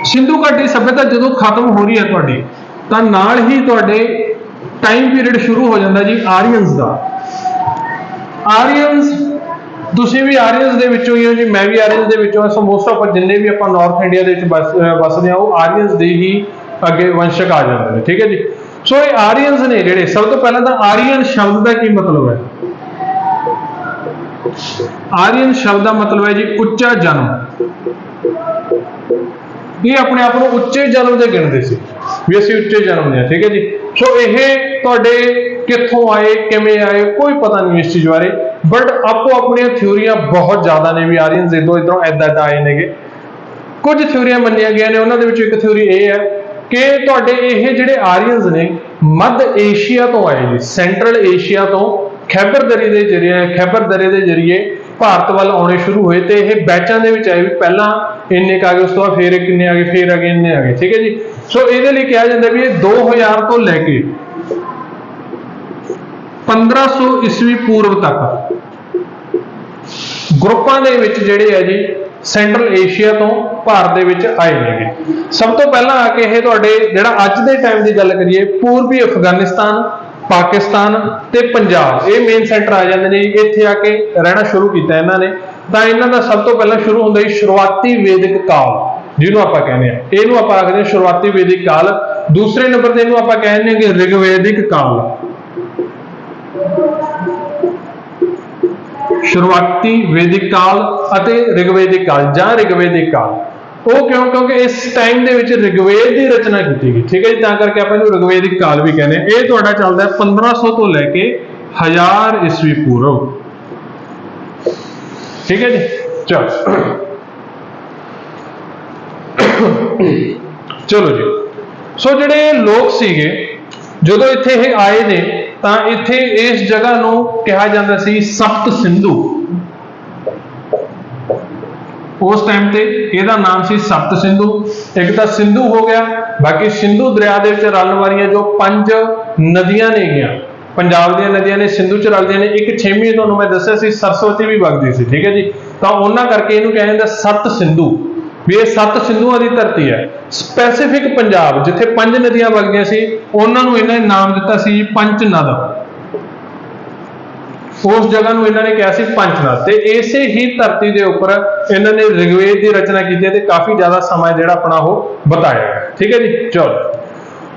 ਸਿੰਧੂ ਘਾਟੀ ਸਭਿਅਤਾ ਜਦੋਂ ਖਤਮ ਹੋ ਰਹੀ ਹੈ ਤੁਹਾਡੀ, ਤਾਂ ਨਾਲ ਹੀ ਤੁਹਾਡੇ ਟਾਈਮ ਪੀਰੀਅਡ ਸ਼ੁਰੂ ਹੋ ਜਾਂਦਾ ਜੀ ਆਰੀਅਨਸ ਦਾ। ਆਰੀਅਨਸ, ਤੁਸੀਂ ਵੀ ਆਰੀਅਨਸ ਦੇ ਵਿੱਚੋਂ ਹੀ ਹੋ ਜੀ, ਮੈਂ ਵੀ ਆਰੀਅਨਸ ਦੇ ਵਿੱਚੋਂ ਹਾਂ। ਸੋ ਮੋਸਟ ਆਫ ਜਿੰਨੇ ਵੀ ਆਪਾਂ ਨਾਰਥ ਇੰਡੀਆ ਦੇ ਵਿੱਚ ਵਸਦੇ ਆ ਉਹ ਆਰੀਅਨਸ ਦੇ ਹੀ ਅੱਗੇ ਵੰਸ਼ਕ ਆ ਜਾਂਦੇ ਨੇ, ਠੀਕ ਹੈ ਜੀ। ਸੋ ਇਹ ਆਰੀਅਨਸ ਨੇ ਜਿਹੜੇ, ਸਭ ਤੋਂ ਪਹਿਲਾਂ ਤਾਂ ਆਰੀਅਨ ਸ਼ਬਦ ਦਾ ਕੀ ਮਤਲਬ ਹੈ? ਆਰੀਅਨ ਸ਼ਬਦ ਦਾ ਮਤਲਬ ਹੈ ਜੀ ਉੱਚਾ ਜਨਮ। ਇਹ ਆਪਣੇ ਆਪ ਨੂੰ ਉੱਚੇ ਜਨਮ ਦੇ ਗਿਣਦੇ ਸੀ ਵੀ ਅਸੀਂ ਉੱਚੇ ਜਨਮ ਦੇ ਆ, ਠੀਕ ਹੈ ਜੀ। ਸੋ ਇਹ ਤੁਹਾਡੇ ਕਿੱਥੋਂ ਆਏ, ਕਿਵੇਂ ਆਏ, ਕੋਈ ਪਤਾ ਨਹੀਂ ਇਸ ਚੀਜ਼ ਬਾਰੇ, ਬਟ ਆਪੋ ਆਪਣੀਆਂ ਥਿਊਰੀਆਂ ਬਹੁਤ ਜ਼ਿਆਦਾ ਨੇ ਵੀ ਆਰੀਅਨਸ ਇੱਧਰੋਂ ਏਦਾਂ ਆਏ ਨੇਗੇ। ਕੁਝ ਥਿਊਰੀਆਂ ਮੰਨੀਆਂ ਗਈਆਂ ਨੇ, ਉਹਨਾਂ ਦੇ ਵਿੱਚੋਂ ਇੱਕ ਥਿਊਰੀ ਇਹ ਹੈ ਕਿ ਤੁਹਾਡੇ ਇਹ ਜਿਹੜੇ ਆਰੀਅਨਸ ਨੇ ਮੱਧ ਏਸ਼ੀਆ ਤੋਂ ਆਏ ਜੀ, ਸੈਂਟਰਲ ਏਸ਼ੀਆ ਤੋਂ ਖੈਬਰ ਦਰੇ ਦੇ ਜ਼ਰੀਏ ਭਾਰਤ ਵੱਲ ਆਉਣੇ ਸ਼ੁਰੂ ਹੋਏ ਤੇ ਇਹ ਬੈਚਾਂ ਦੇ ਵਿੱਚ ਆਏ ਵੀ ਪਹਿਲਾਂ ਇੰਨੇ ਕੁ ਆ ਗਏ, ਉਸ ਤੋਂ ਬਾਅਦ ਫੇਰ ਕਿੰਨੇ ਆ ਗਏ, ਫੇਰ ਅੱਗੇ ਇੰਨੇ ਆ ਗਏ, ਠੀਕ ਹੈ ਜੀ। ਸੋ ਇਹਦੇ ਲਈ ਕਿਹਾ ਜਾਂਦਾ ਵੀ ਇਹ 2000 ਤੋਂ ਲੈ ਕੇ 1500 ਈਸਵੀ ਪੂਰਵ ਤੱਕ ਗਰੁੱਪਾਂ ਦੇ ਵਿੱਚ ਜਿਹੜੇ ਆ ਜੀ ਸੈਂਟਰਲ ਏਸ਼ੀਆ ਤੋਂ ਭਾਰਤ ਦੇ ਵਿੱਚ ਆਏ ਨੇਗੇ। ਸਭ ਤੋਂ ਪਹਿਲਾਂ ਆ ਕੇ ਇਹ ਤੁਹਾਡੇ ਜਿਹੜਾ ਅੱਜ ਦੇ ਟਾਈਮ ਦੀ ਗੱਲ ਕਰੀਏ ਪੂਰਬੀ ਅਫਗਾਨਿਸਤਾਨ, पाकिस्तान ते पंजाब, ये मेन सेंटर आ जाते हैं। इत्थे आके रहना शुरू किया इन्होंने। तो इन्हों का सब तो पहला शुरू होंगे शुरुआती वैदिक काल, जिन्होंने आप कहने इनू आप आखते हैं शुरुआती वैदिक काल। दूसरे नंबर पर इनू आप कहने ऋग्वैदिक काल, शुरुआती वैदिक काल अते ऋग्वैदिक काल जां ऋग्वैदिक काल। वो क्यों? क्योंकि इस टाइम के ऋग्वेद की रचना की गई, ठीक है जी, करके आप ऋग्वैदिक काल भी कहने। ये तुहाडा चलता है 1500 तो लैके 1000 ईस्वी पूर्व, ठीक है जी। चलो जी। सो जिहड़े लोग सीगे जदों इत्थे ये आए ने तां इत्थे इस जगह नूं कहा जाता सी सप्त सिंधु। उस टाइम ते इहदा नाम सी सप्त सिंधु। एक तो सिंधु हो गया, बाकी सिंधु दरिया दे विच रलण वालियां जो 5 नदियां ने गियां, पंजाब दी नदियां ने सिंधु च रलदियां ने। एक 6वीं तुहानूं मैं दस्सिया सी सरस्वती भी वगदी सी, ठीक है जी। तो उन्हां करके इहनूं कहा जांदा सत सिंधु, भी ये 7 सिंधुआं दी धरती है। स्पैसीफिक पंजाब जिथे 5 नदियां वगदियां सी उन्हां नूं इन्हां ने नाम दिता सी पंचनद। उस जगह नूं इन्हां ने कहा सी पंचनद। ते इसे ही धरती दे उपर इन्हां ने ऋग्वेद की रचना की है, काफ़ी ज़्यादा समा जिहड़ा अपना वो बताया है, ठीक है जी। चलो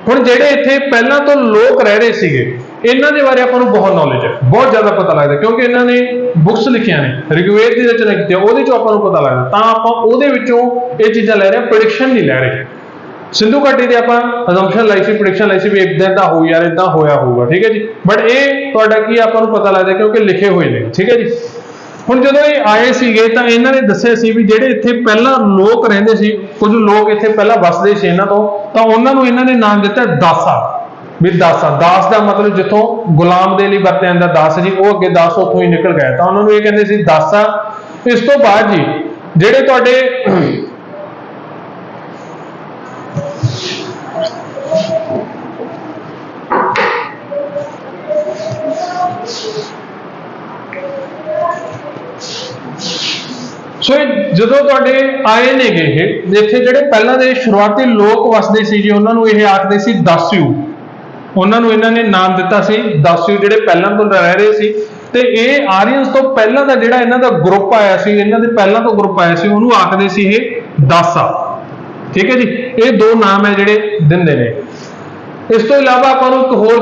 हुण जिहड़े इत्थे पहलां तो लोग रह रहे सीगे इन्हां दे बारे आपां नूं बहुत नॉलेज है, बहुत ज़्यादा पता लगता, क्योंकि इन्हां ने बुक्स लिखियां ने ऋग्वेद की रचना की, उहदे चों आपां नूं पता लगदा। तां आपां उहदे विचों ये चीज़ां लै रहे हैं, प्रिडिक्शन नहीं लै रहे। सिंधु घाटी की आपां असम्पशन लाई सी, प्रिडिक्शन लाई सी भी इदां हो यार इदां होया होगा, ठीक है जी। बट ये तुहाडा की आपां नूं पता लगदा क्योंकि लिखे हुए हैं, ठीक है जी। हुण जदों ये आए सीगे तां इन्हां ने दस्सिया सी भी जिहड़े इत्थे पहलां लोक रहिंदे सी, कुछ लोग इत्थे पहलां वसदे सी इन्हां तों, तां उन्हां नूं इन्हां ने नाम दिता दासा। भी दासा, दास का मतलब जिथों गुलाम दे लई वरतिया जांदा दास जी, वो अगे दास उत्थों ही निकल गया, तां उन्हां नूं ये कहंदे सी दासा। इस तो बाद जी जिहड़े तुहाडे सो जो आए ने गे इत्थे जिहड़े पहलां दे शुरुआती लोक वसदे सी जी, उन्हां नूं इह आखदे सी दासियू। उन्होंने इन्हां ने नाम दिता सी दासियू, जिहड़े पहलां तो रह रहे सी। ते इह आर्यंस तो पहलां दा जिहड़ा इन्हां दा ग्रुप आया सी, इन्हां दे पहलां तो ग्रुप आया सी, उहनूं आखदे सी इह दासा, ठीक है जी। ये 2 नाम है जिहड़े दिंदे ने। इस तो इलावा आपां नूं एक होर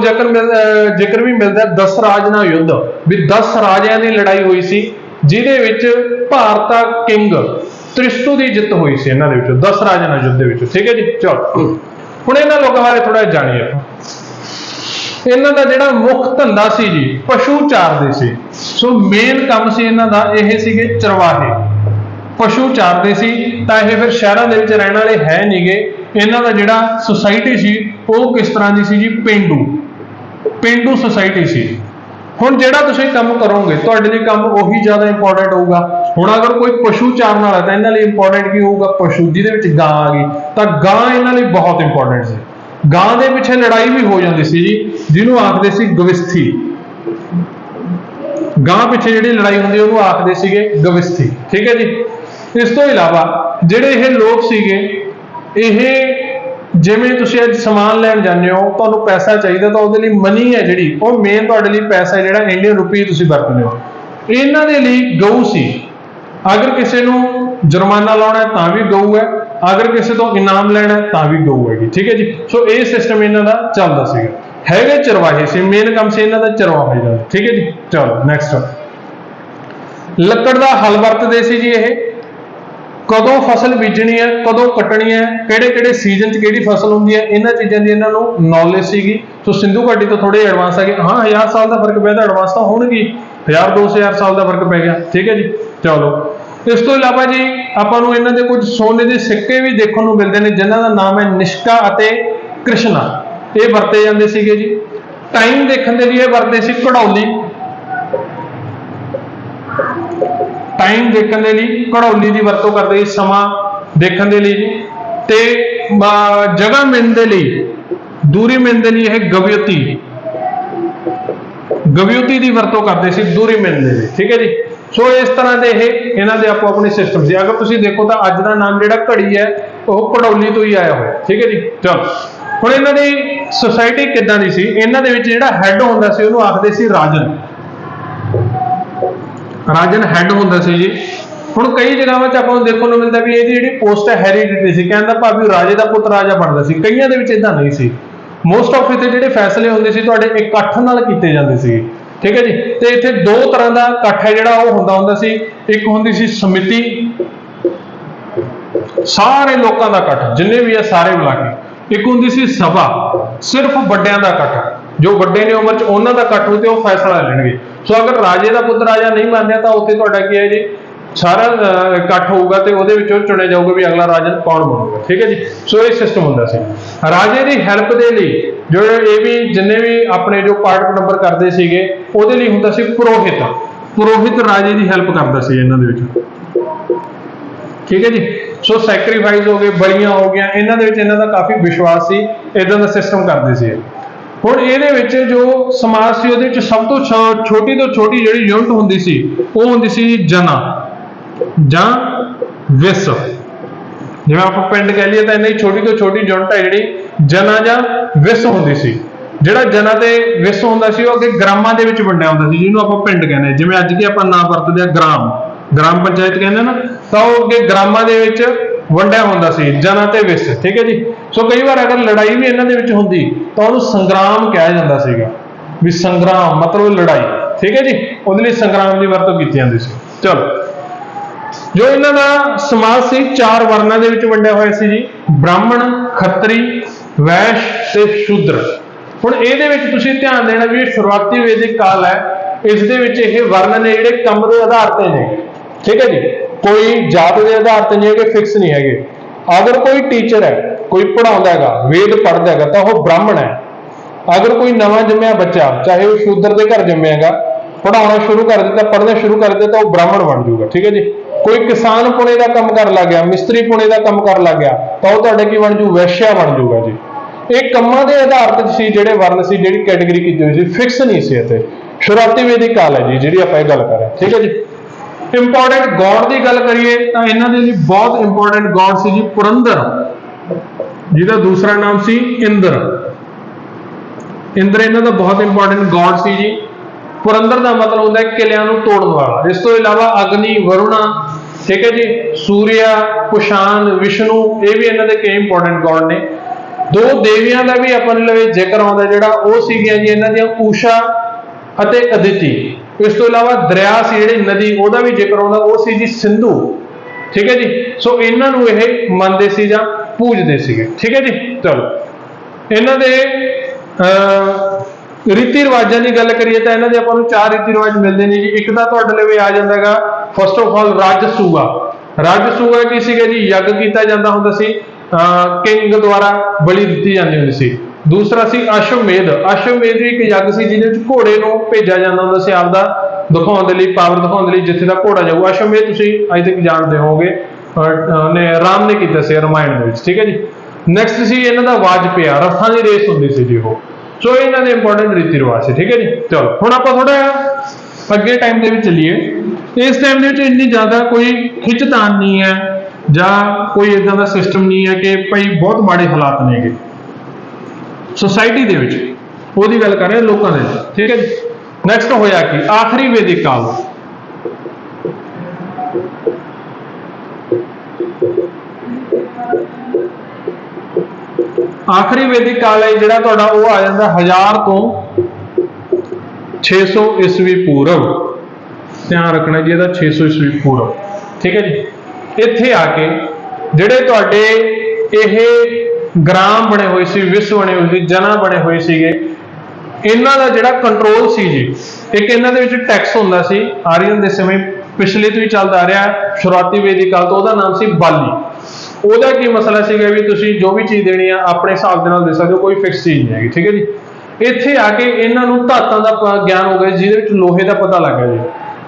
जिक्र भी मिलता है दसराजना युद्ध, भी 10 राजियां की लड़ाई हुई सी, जिहदे विच भारत किंग त्रिशतु की जित हुई सी इन्हां दे विचों, 10 राजना युद्ध दे विचों, ठीक है जी। चलो हुण इन्हां लोकां बारे थोड़ा जाणीए। इन्हां दा जिहड़ा मुख धंधा सी जी पशु चारदे सी। सो मेन काम सी इन्हां दा इह सीगे चरवाहे, पशु चारदे सी। तां इह फिर शहरां दे विच रहण वाले है नहीं गे। इन्हां दा जिहड़ा सोसाइटी सी वो किस तरह की सी जी, पेंडू सोसाइटी सी। हुण जिहड़ा तुसीं काम करोगे तुहाडे लई काम उही ज़्यादा इंपॉर्टेंट होगा। हुण अगर कोई पशु चारन वाला तां इन्हां लई इंपॉर्टेंट की होगा, पशु, जिहदे विच गां आ गई तां गां इन्हां लई बहुत इंपॉर्टेंट सी। गां दे पिछे लड़ाई भी हो जाती सी जी, जिन्हों आखदे सी गविस्थी। गां पिछे जिहड़ी लड़ाई हुंदी उहनूं आखदे सीगे गविस्थी, ठीक है जी। इस तो इलावा जिहड़े इह लोग सीगे इह जिवें तुसीं अज समान लैण जांदे हो, तुहानूं पैसा चाहिए तो उहदे लई मनी है जिहड़ी वो मेन तुहाडे लई पैसा है, जिहड़ा इंडियन रुपी तुसीं वरतदे हो। इन्हां दे लई गऊ सी, अगर किसी नूं जुर्माना लाउणा है तां भी गऊ है, अगर किसी तो इनाम लेना है तां भी गऊ हैगी, ठीक है जी। सो ये सिस्टम इन्हां दा चलदा सीगा। हैगे चरवाहे सी, मेन काम से इन्हां दा चरवाहे दा, ठीक है जी। चलो नैक्सट, लकड़ दा हल वरतदे सी जी। ये कदों फसल बीजनी है, कदों कटनी है, किहड़े सीजन च किहड़ी फसल हुंदी है, इन्हां चीज़ां दी इन्हां नूं नॉलेज सीगी। सो सिंधु घाटी तो थोड़े एडवांस है, हाँ 1000 साल का फर्क पिया, एडवांस तो होणगी, 1000-2000 साल का फर्क पै गया, ठीक है जी। चलो इस तो इलावा जी आपां नूं इन्हां दे कुछ सोने के सिक्के भी देखण नूं मिलदे ने, जिन्हां दा नाम है निष्का अते कृष्णा। ये वरते जांदे सीगे जी। टाइम देखण दे लिए वरते सी घड़ौली, टाइम देखण दे लई घड़ौली की वरतों करदे, समा देखण दे लई जी। ते जगह मिलण दे लई, दूरी मिलण दे लई यह गवियुति की वरतों करते सी, दूरी मिलण दे लई, ठीक है जी। सो इस तरह के यह इन्हां दे आपो अपने सिस्टम से। अगर तुसीं देखो तो अज का नाम जिहड़ा घड़ी है वह घड़ौली तो ही आया हुआ, ठीक है जी। चलो हुण इन्हां दी सोसाइटी किदां दी सी, इन्हां दे विच जिहड़ा हैड हुंदा सी उहनूं आखदे सी राजन। राजन हैड हुंदा सी जी। हुण कई जगहां 'च आपां नूं देखण नूं मिलदा भी इहदी जिहड़ी पोस्ट है हैरीडिटरी सी, कहण दा भाव भी राजे दा पुੱਤ राजा बनदा सी। कईयां दे विच इदां नहीं सी। मोस्ट ऑफ इत्थे जिहड़े फैसले हुंदे सी तुहाडे इकट्ठ नाल कीते जांदे सी, ठीक है जी। ते इत्थे दो तरह दा इकट्ठ है जिहड़ा ओह हुंदा सी। एक हुंदी सी समिति, सारे लोकां दा इकट्ठ जिन्ने भी है सारे बुला के। एक हुंदी सी सभा, सिर्फ वड्डियां दा इकट्ठ, जो वड्डे ने उम्र च उन्हां दा इकट्ठ हो ते ओह फैसला लैणगे। सो अगर राजे दा पुੱਤ राजा नहीं मानिया तां उत्थे तुहाडा की है जी, सारा इकट्ठ होगा तो वो चुने जाऊगा भी अगला राजन कौन बनूगा, ठीक है जी। सो ये सिस्टम होंदा सी। राजे की हैल्प के लिए जो ये भी जिन्ने भी अपने जो पार्ट नंबर करते सीगे उहदे लई हुंदा सी पुरोहित। पुरोहित राजे की हैल्प करदा सी इन्हां दे विच, ठीक है जी। सो सैक्रीफाइस हो गए, बलियां हो गई, इन्हां दे विच इन्हां दा काफ़ी विश्वास सी, इदां दा सिस्टम करदे सी। हुण इहदे विच जो समाज सी उहदे विच सब तो छोटी तो छोटी जिहड़ी यूनिट हुंदी सी ओह हुंदी सी जना ਜਾਂ विस। जिवें आपां पिंड कह लईए तां इन्नी छोटी तो छोटी यूनिट है जिहड़ी जना ਜਾਂ विस हुंदी सी। जिहड़ा जना ते विस हुंदा सी ओह अगे ग्रामां दे विच वंडिया हुंदा सी, जिहनूं आपां पिंड कहंदे आ। जिवें अज्ज के आपां नाम वरतदे आ ग्राम, ग्राम पंचायत कहंदे ना, तां ओह अगे ग्रामां दे विच वंडिया हुंदा सी जना ते विस, ठीक है जी। सो कई बार अगर लड़ाई भी इन्हां दे विच हुंदी तां ओहनूं संग्राम कहा जांदा सीगा, भी संग्राम मतलब लड़ाई, ठीक है जी। उहदे लई संग्राम दी वरतों कीती जांदी सी। चलो, जो इन्हां दा समाज सी चार वर्णां दे विच वंडिया होया सी जी, ब्राह्मण, खत्तरी, वैश्य ते शूद्र। हुण इहदे विच तुसीं ध्यान देना भी शुरुआती वैदिक काल है, इस दे विच इह वर्ण ने जिहड़े कम दे आधार ते ने, ठीक है जी। कोई जात के आधार ते नहीं है, फिक्स नहीं है। अगर कोई टीचर है, कोई पढ़ाउंदा हैगा, वेद पढ़दा हैगा तां ओह ब्राह्मण है। अगर कोई नवां जम्मिया बच्चा चाहे वह शूद्र के घर जम्मियागा, पढ़ाना शुरू कर दिता, पढ़ना शुरू कर दिता, तो वह ब्राह्मण बन जाऊगा, ठीक है जी। कोई किसान पुणे का काम कर लग गया, मिस्त्री पुणे का काम कर लग गया, तो वह तुहाडे की बन जू, वैश्या बन जाऊगा जी। एक कामां दे आधार ते सी जिहड़े वर्ण सी, जिहड़ी कैटेगरी कीती हुई सी, फिक्स नहीं सी। इत्थे शुरुआती वैदिक काल है जी जिहड़ी आपां गल कर रहे हैं, ठीक है जी। इंपॉर्टेंट गॉड की गल करिए तो इन्हां दे लई बहुत इंपॉर्टेंट गॉड सी जी पुरंदर, जिहदा दूसरा नाम सी इंद्र। इंद्र इन्हां दा बहुत इंपॉर्टेंट गॉड सी जी। पुरंदर का मतलब होता है किलियां नूं तोड़न वाला। इस तो इलावा अग्नि, वरुणा, ठीक है जी, सूर्य, कुशान, विष्णु, ये भी इन्हां दे कई इंपॉर्टेंट गॉड ने। दो देवियां का भी अपन लवे जिक्र आउंदा जिहड़ा ओह सीगियां जी इन्हां दियां उषा अते अदिति। इस तो इलावा दरिया सी जिहड़ी नदी ओहदा भी जिक्र आउंदा, ओह सी जी सिंधु, ठीक है जी। सो इन्हां नूं इह मनदे सी जां पूजदे सीगे, ठीक है जी। चलो इन्हां दे रीति रिवाजां की गल करिए तो इन्हां दे आपां नूं चार रीति रिवाज मिलते हैं जी। एक तां तुहाडे लवे आ जांदा हैगा फर्स्ट ऑफ ऑल राजसूआ। राजसूआ की सीगा जी, यज्ञ कीता जांदा हुंदा सी, किंग द्वारा बलि दित्ती जांदी हुंदी सी। दूसरा सी अश्वमेध। अश्वमेध भी एक यज्ञ सी जिहदे विच घोड़े नूं भेजा जांदा हुंदा सी आपदा दिखाउण दे लई, पावर दिखाउण दे लई, जिथे दा घोड़ा जाऊ। अश्वमेध तुसीं अजे तक जाणदे होवोगे, ने राम ने कीता सी रामायण दे विच, ठीक है जी। नैक्सट सी इन्हां दा वाजपेयी, रथां दी रेस हुंदी सी जी ओह। सो इन्हां दे इंपॉर्टेंट रीति रिवाज है, ठीक है जी। चलो हुण आपां थोड़ा अगे टाइम दे विच चलीए। इस टाइम दे विच इन्नी ज़्यादा कोई खिचतान नहीं है जां कोई इदां दा सिस्टम नहीं है कि भाई बहुत माड़े हालात नेगे सोसाइटी दे विच, ओहदी गल कर रहे हैं लोकां दे, ठीक है जी। नैक्सट होया कि आखिरी वैदिक काल, आखिरी वैदिक काल है जिहड़ा तुहाडा ओह आ जांदा 1000 तो 600 ईस्वी पूर्व। ध्यान रखना जी ਇਹਦਾ 600 ईस्वी पूर्व, ठीक है जी। ਇੱਥੇ आके ਜਿਹੜੇ ਤੁਹਾਡੇ ਇਹ ਗ੍ਰਾਮ ਬਣੇ ਹੋਏ ਸੀ, ਵਿਸ ਬਣੇ ਹੋਏ ਸੀ, ਜਨਾ ਬਣੇ ਹੋਏ ਸੀਗੇ, ਇਹਨਾਂ ਦਾ ਜਿਹੜਾ ਕੰਟਰੋਲ ਸੀ ਜੀ, ਇੱਕ ਇਹਨਾਂ ਦੇ ਵਿੱਚ ਟੈਕਸ ਹੁੰਦਾ ਸੀ ਆਰੀਅਨ ਦੇ ਸਮੇਂ, ਪਿਛਲੇ ਤੋਂ ਹੀ ਚੱਲਦਾ ਆ ਰਿਹਾ ਸ਼ੁਰੂਆਤੀ ਵੈਦਿਕ ਕਾਲ ਤੋਂ। ਉਹਦਾ ਨਾਮ ਸੀ ਬਾਲੀ। ਉਹਦਾ ਕੀ ਮਸਲਾ ਸੀਗਾ ਵੀ ਤੁਸੀਂ ਜੋ ਵੀ ਚੀਜ਼ ਦੇਣੀ ਆ ਆਪਣੇ ਹਿਸਾਬ ਦੇ ਨਾਲ ਦੇ ਸਕਦੇ ਹੋ, ਕੋਈ ਫਿਕਸ ਚੀਜ਼ ਨਹੀਂ ਹੈਗੀ, ਠੀਕ ਹੈ ਜੀ। ਇੱਥੇ ਆ ਕੇ ਇਹਨਾਂ ਨੂੰ ਧਾਤਾਂ ਦਾ ਗਿਆਨ ਹੋ ਗਿਆ, ਜਿਹਦੇ ਵਿੱਚ ਲੋਹੇ ਦਾ ਪਤਾ ਲੱਗ ਗਿਆ ਜੀ।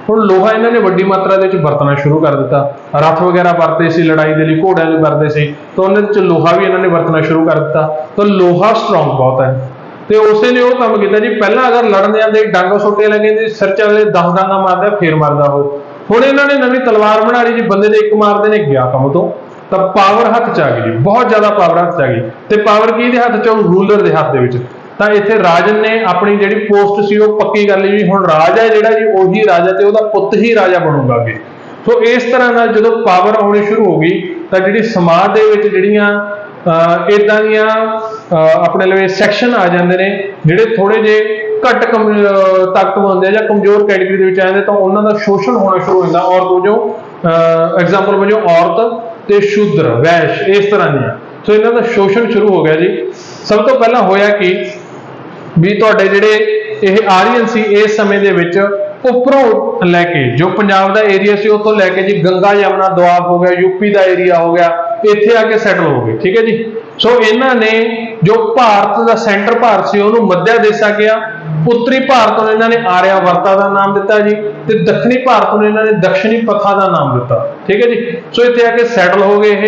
ਹੁਣ ਲੋਹਾ ਇਹਨਾਂ ਨੇ ਵੱਡੀ ਮਾਤਰਾ ਦੇ ਵਿੱਚ ਵਰਤਣਾ ਸ਼ੁਰੂ ਕਰ ਦਿੱਤਾ। ਰੱਥ ਵਗੈਰਾ ਵਰਤੇ ਸੀ ਲੜਾਈ ਦੇ ਲਈ, ਘੋੜਿਆਂ ਲਈ ਵਰਤੇ ਸੀ, ਤਾਂ ਉਹਨਾਂ ਵਿੱਚ ਲੋਹਾ ਵੀ ਇਹਨਾਂ ਨੇ ਵਰਤਣਾ ਸ਼ੁਰੂ ਕਰ ਦਿੱਤਾ। ਤਾਂ ਲੋਹਾ ਸਟਰੋਂਗ ਬਹੁਤ ਹੈ। ਤੇ ਉਸੇ ਨੇ ਉਹ ਕੰਮ ਕੀਤਾ ਜੀ, ਪਹਿਲਾਂ ਅਗਰ ਲੜਨ ਜਾਂਦੇ ਡਾਂਗਾ ਸੋਟੇ ਲੱਗੇ ਜੀ, ਸਿਰ 'ਚ ਅਗਲੇ 10 ਡਾਂਗਾ ਮਾਰਦਾ, ਫੇਰ ਮਾਰਦਾ ਉਹ। ਹੁਣ ਇਹਨਾਂ ਨੇ ਨਵੀਂ ਤਲਵਾਰ ਬਣਾ ਲਈ ਜੀ, ਬੰਦੇ ਦੇ ਇੱਕ ਮਾਰਦੇ ਨੇ ਗਿਆ ਕੰਮ ਤੋਂ। ਤਾਂ ਪਾਵਰ ਹੱਥ 'ਚ ਆ ਗਈ ਜੀ, ਬਹੁਤ ਜ਼ਿਆਦਾ ਪਾਵਰ ਹੱਥ 'ਚ ਆ ਗਈ। ਤੇ ਪਾਵਰ ਕਿਹਦੇ ਹੱਥ 'ਚ? ਰੂਲਰ ਦੇ ਹੱਥ ਦੇ ਵਿੱਚ। ਤਾਂ ਇੱਥੇ ਰਾਜਨ ਨੇ ਆਪਣੀ ਜਿਹੜੀ ਪੋਸਟ ਸੀ ਉਹ ਪੱਕੀ ਕਰ ਲਈ ਜੀ, ਹੁਣ ਰਾਜ ਹੈ ਜਿਹੜਾ ਜੀ ਉਹੀ ਰਾਜਾ ਤੇ ਉਹਦਾ ਪੁੱਤ ਹੀ ਰਾਜਾ ਬਣੂਗਾ ਅੱਗੇ। ਸੋ ਇਸ ਤਰ੍ਹਾਂ ਨਾਲ ਜਦੋਂ ਪਾਵਰ ਆਉਣੀ ਸ਼ੁਰੂ ਹੋ ਗਈ ਤਾਂ ਜਿਹੜੀ ਸਮਾਜ ਦੇ ਵਿੱਚ ਜਿਹੜੀਆਂ ਇਦਾਂ ਦੀਆਂ ਆਪਣੇ ਲਈ ਸੈਕਸ਼ਨ ਆ ਜਾਂਦੇ ਨੇ ਜਿਹੜੇ ਥੋੜੇ ਜਿਹੇ ਘੱਟ ਤਾਕਤ ਹੁੰਦੇ ਆ ਜਾਂ ਕਮਜ਼ੋਰ ਕੈਟੇਗਰੀ ਦੇ ਵਿੱਚ ਆ ਜਾਂਦੇ, ਤਾਂ ਉਹਨਾਂ ਦਾ ਸ਼ੋਸ਼ਣ ਹੋਣਾ ਸ਼ੁਰੂ ਹੋ ਜਾਂਦਾ। ਔਰਤ ਵਜੋਂ ਐਗਜ਼ਾਮਪਲ ਵਜੋਂ ਔਰਤ ਤੇ ਸ਼ੂਦਰ ਵੈਸ਼ ਇਸ ਤਰ੍ਹਾਂ ਦੀਆਂ। ਸੋ ਇਹਨਾਂ ਦਾ ਸ਼ੋਸ਼ਣ ਸ਼ੁਰੂ ਹੋ ਗਿਆ ਜੀ। ਸਭ ਤੋਂ ਪਹਿਲਾਂ ਹੋਇਆ ਕਿ ਵੀ ਤੁਹਾਡੇ ਜਿਹੜੇ ਇਹ ਆਰੀਅਨ ਸੀ ਇਸ ਸਮੇਂ ਦੇ ਵਿੱਚ ਉੱਪਰੋਂ ਲੈ ਕੇ ਜੋ ਪੰਜਾਬ ਦਾ ਏਰੀਆ ਸੀ ਉੱਥੋਂ ਲੈ ਕੇ ਜੀ ਗੰਗਾ ਯਮਨਾ ਦੁਆਬ ਹੋ ਗਿਆ, ਯੂਪੀ ਦਾ ਏਰੀਆ ਹੋ ਗਿਆ, ਇੱਥੇ ਆ ਕੇ ਸੈਟਲ ਹੋ ਗਏ। ਠੀਕ ਹੈ ਜੀ। ਸੋ ਇਹਨਾਂ ਨੇ ਜੋ ਭਾਰਤ ਦਾ ਸੈਂਟਰ ਭਾਰਤ ਸੀ ਉਹਨੂੰ ਮੱਧਿਆ ਦੇਸ਼ਾ ਕਿਹਾ, ਉੱਤਰੀ ਭਾਰਤ ਨੂੰ ਇਹਨਾਂ ਨੇ ਆਰਿਆਵਰਤਾ ਦਾ ਨਾਮ ਦਿੱਤਾ ਜੀ, ਤੇ ਦੱਖਣੀ ਭਾਰਤ ਨੂੰ ਇਹਨਾਂ ਨੇ ਦਕਸ਼ਣੀ ਪਥਾ ਦਾ ਨਾਮ ਦਿੱਤਾ। ਠੀਕ ਹੈ ਜੀ। ਸੋ ਇੱਥੇ ਆ ਕੇ ਸੈਟਲ ਹੋ ਗਏ ਇਹ।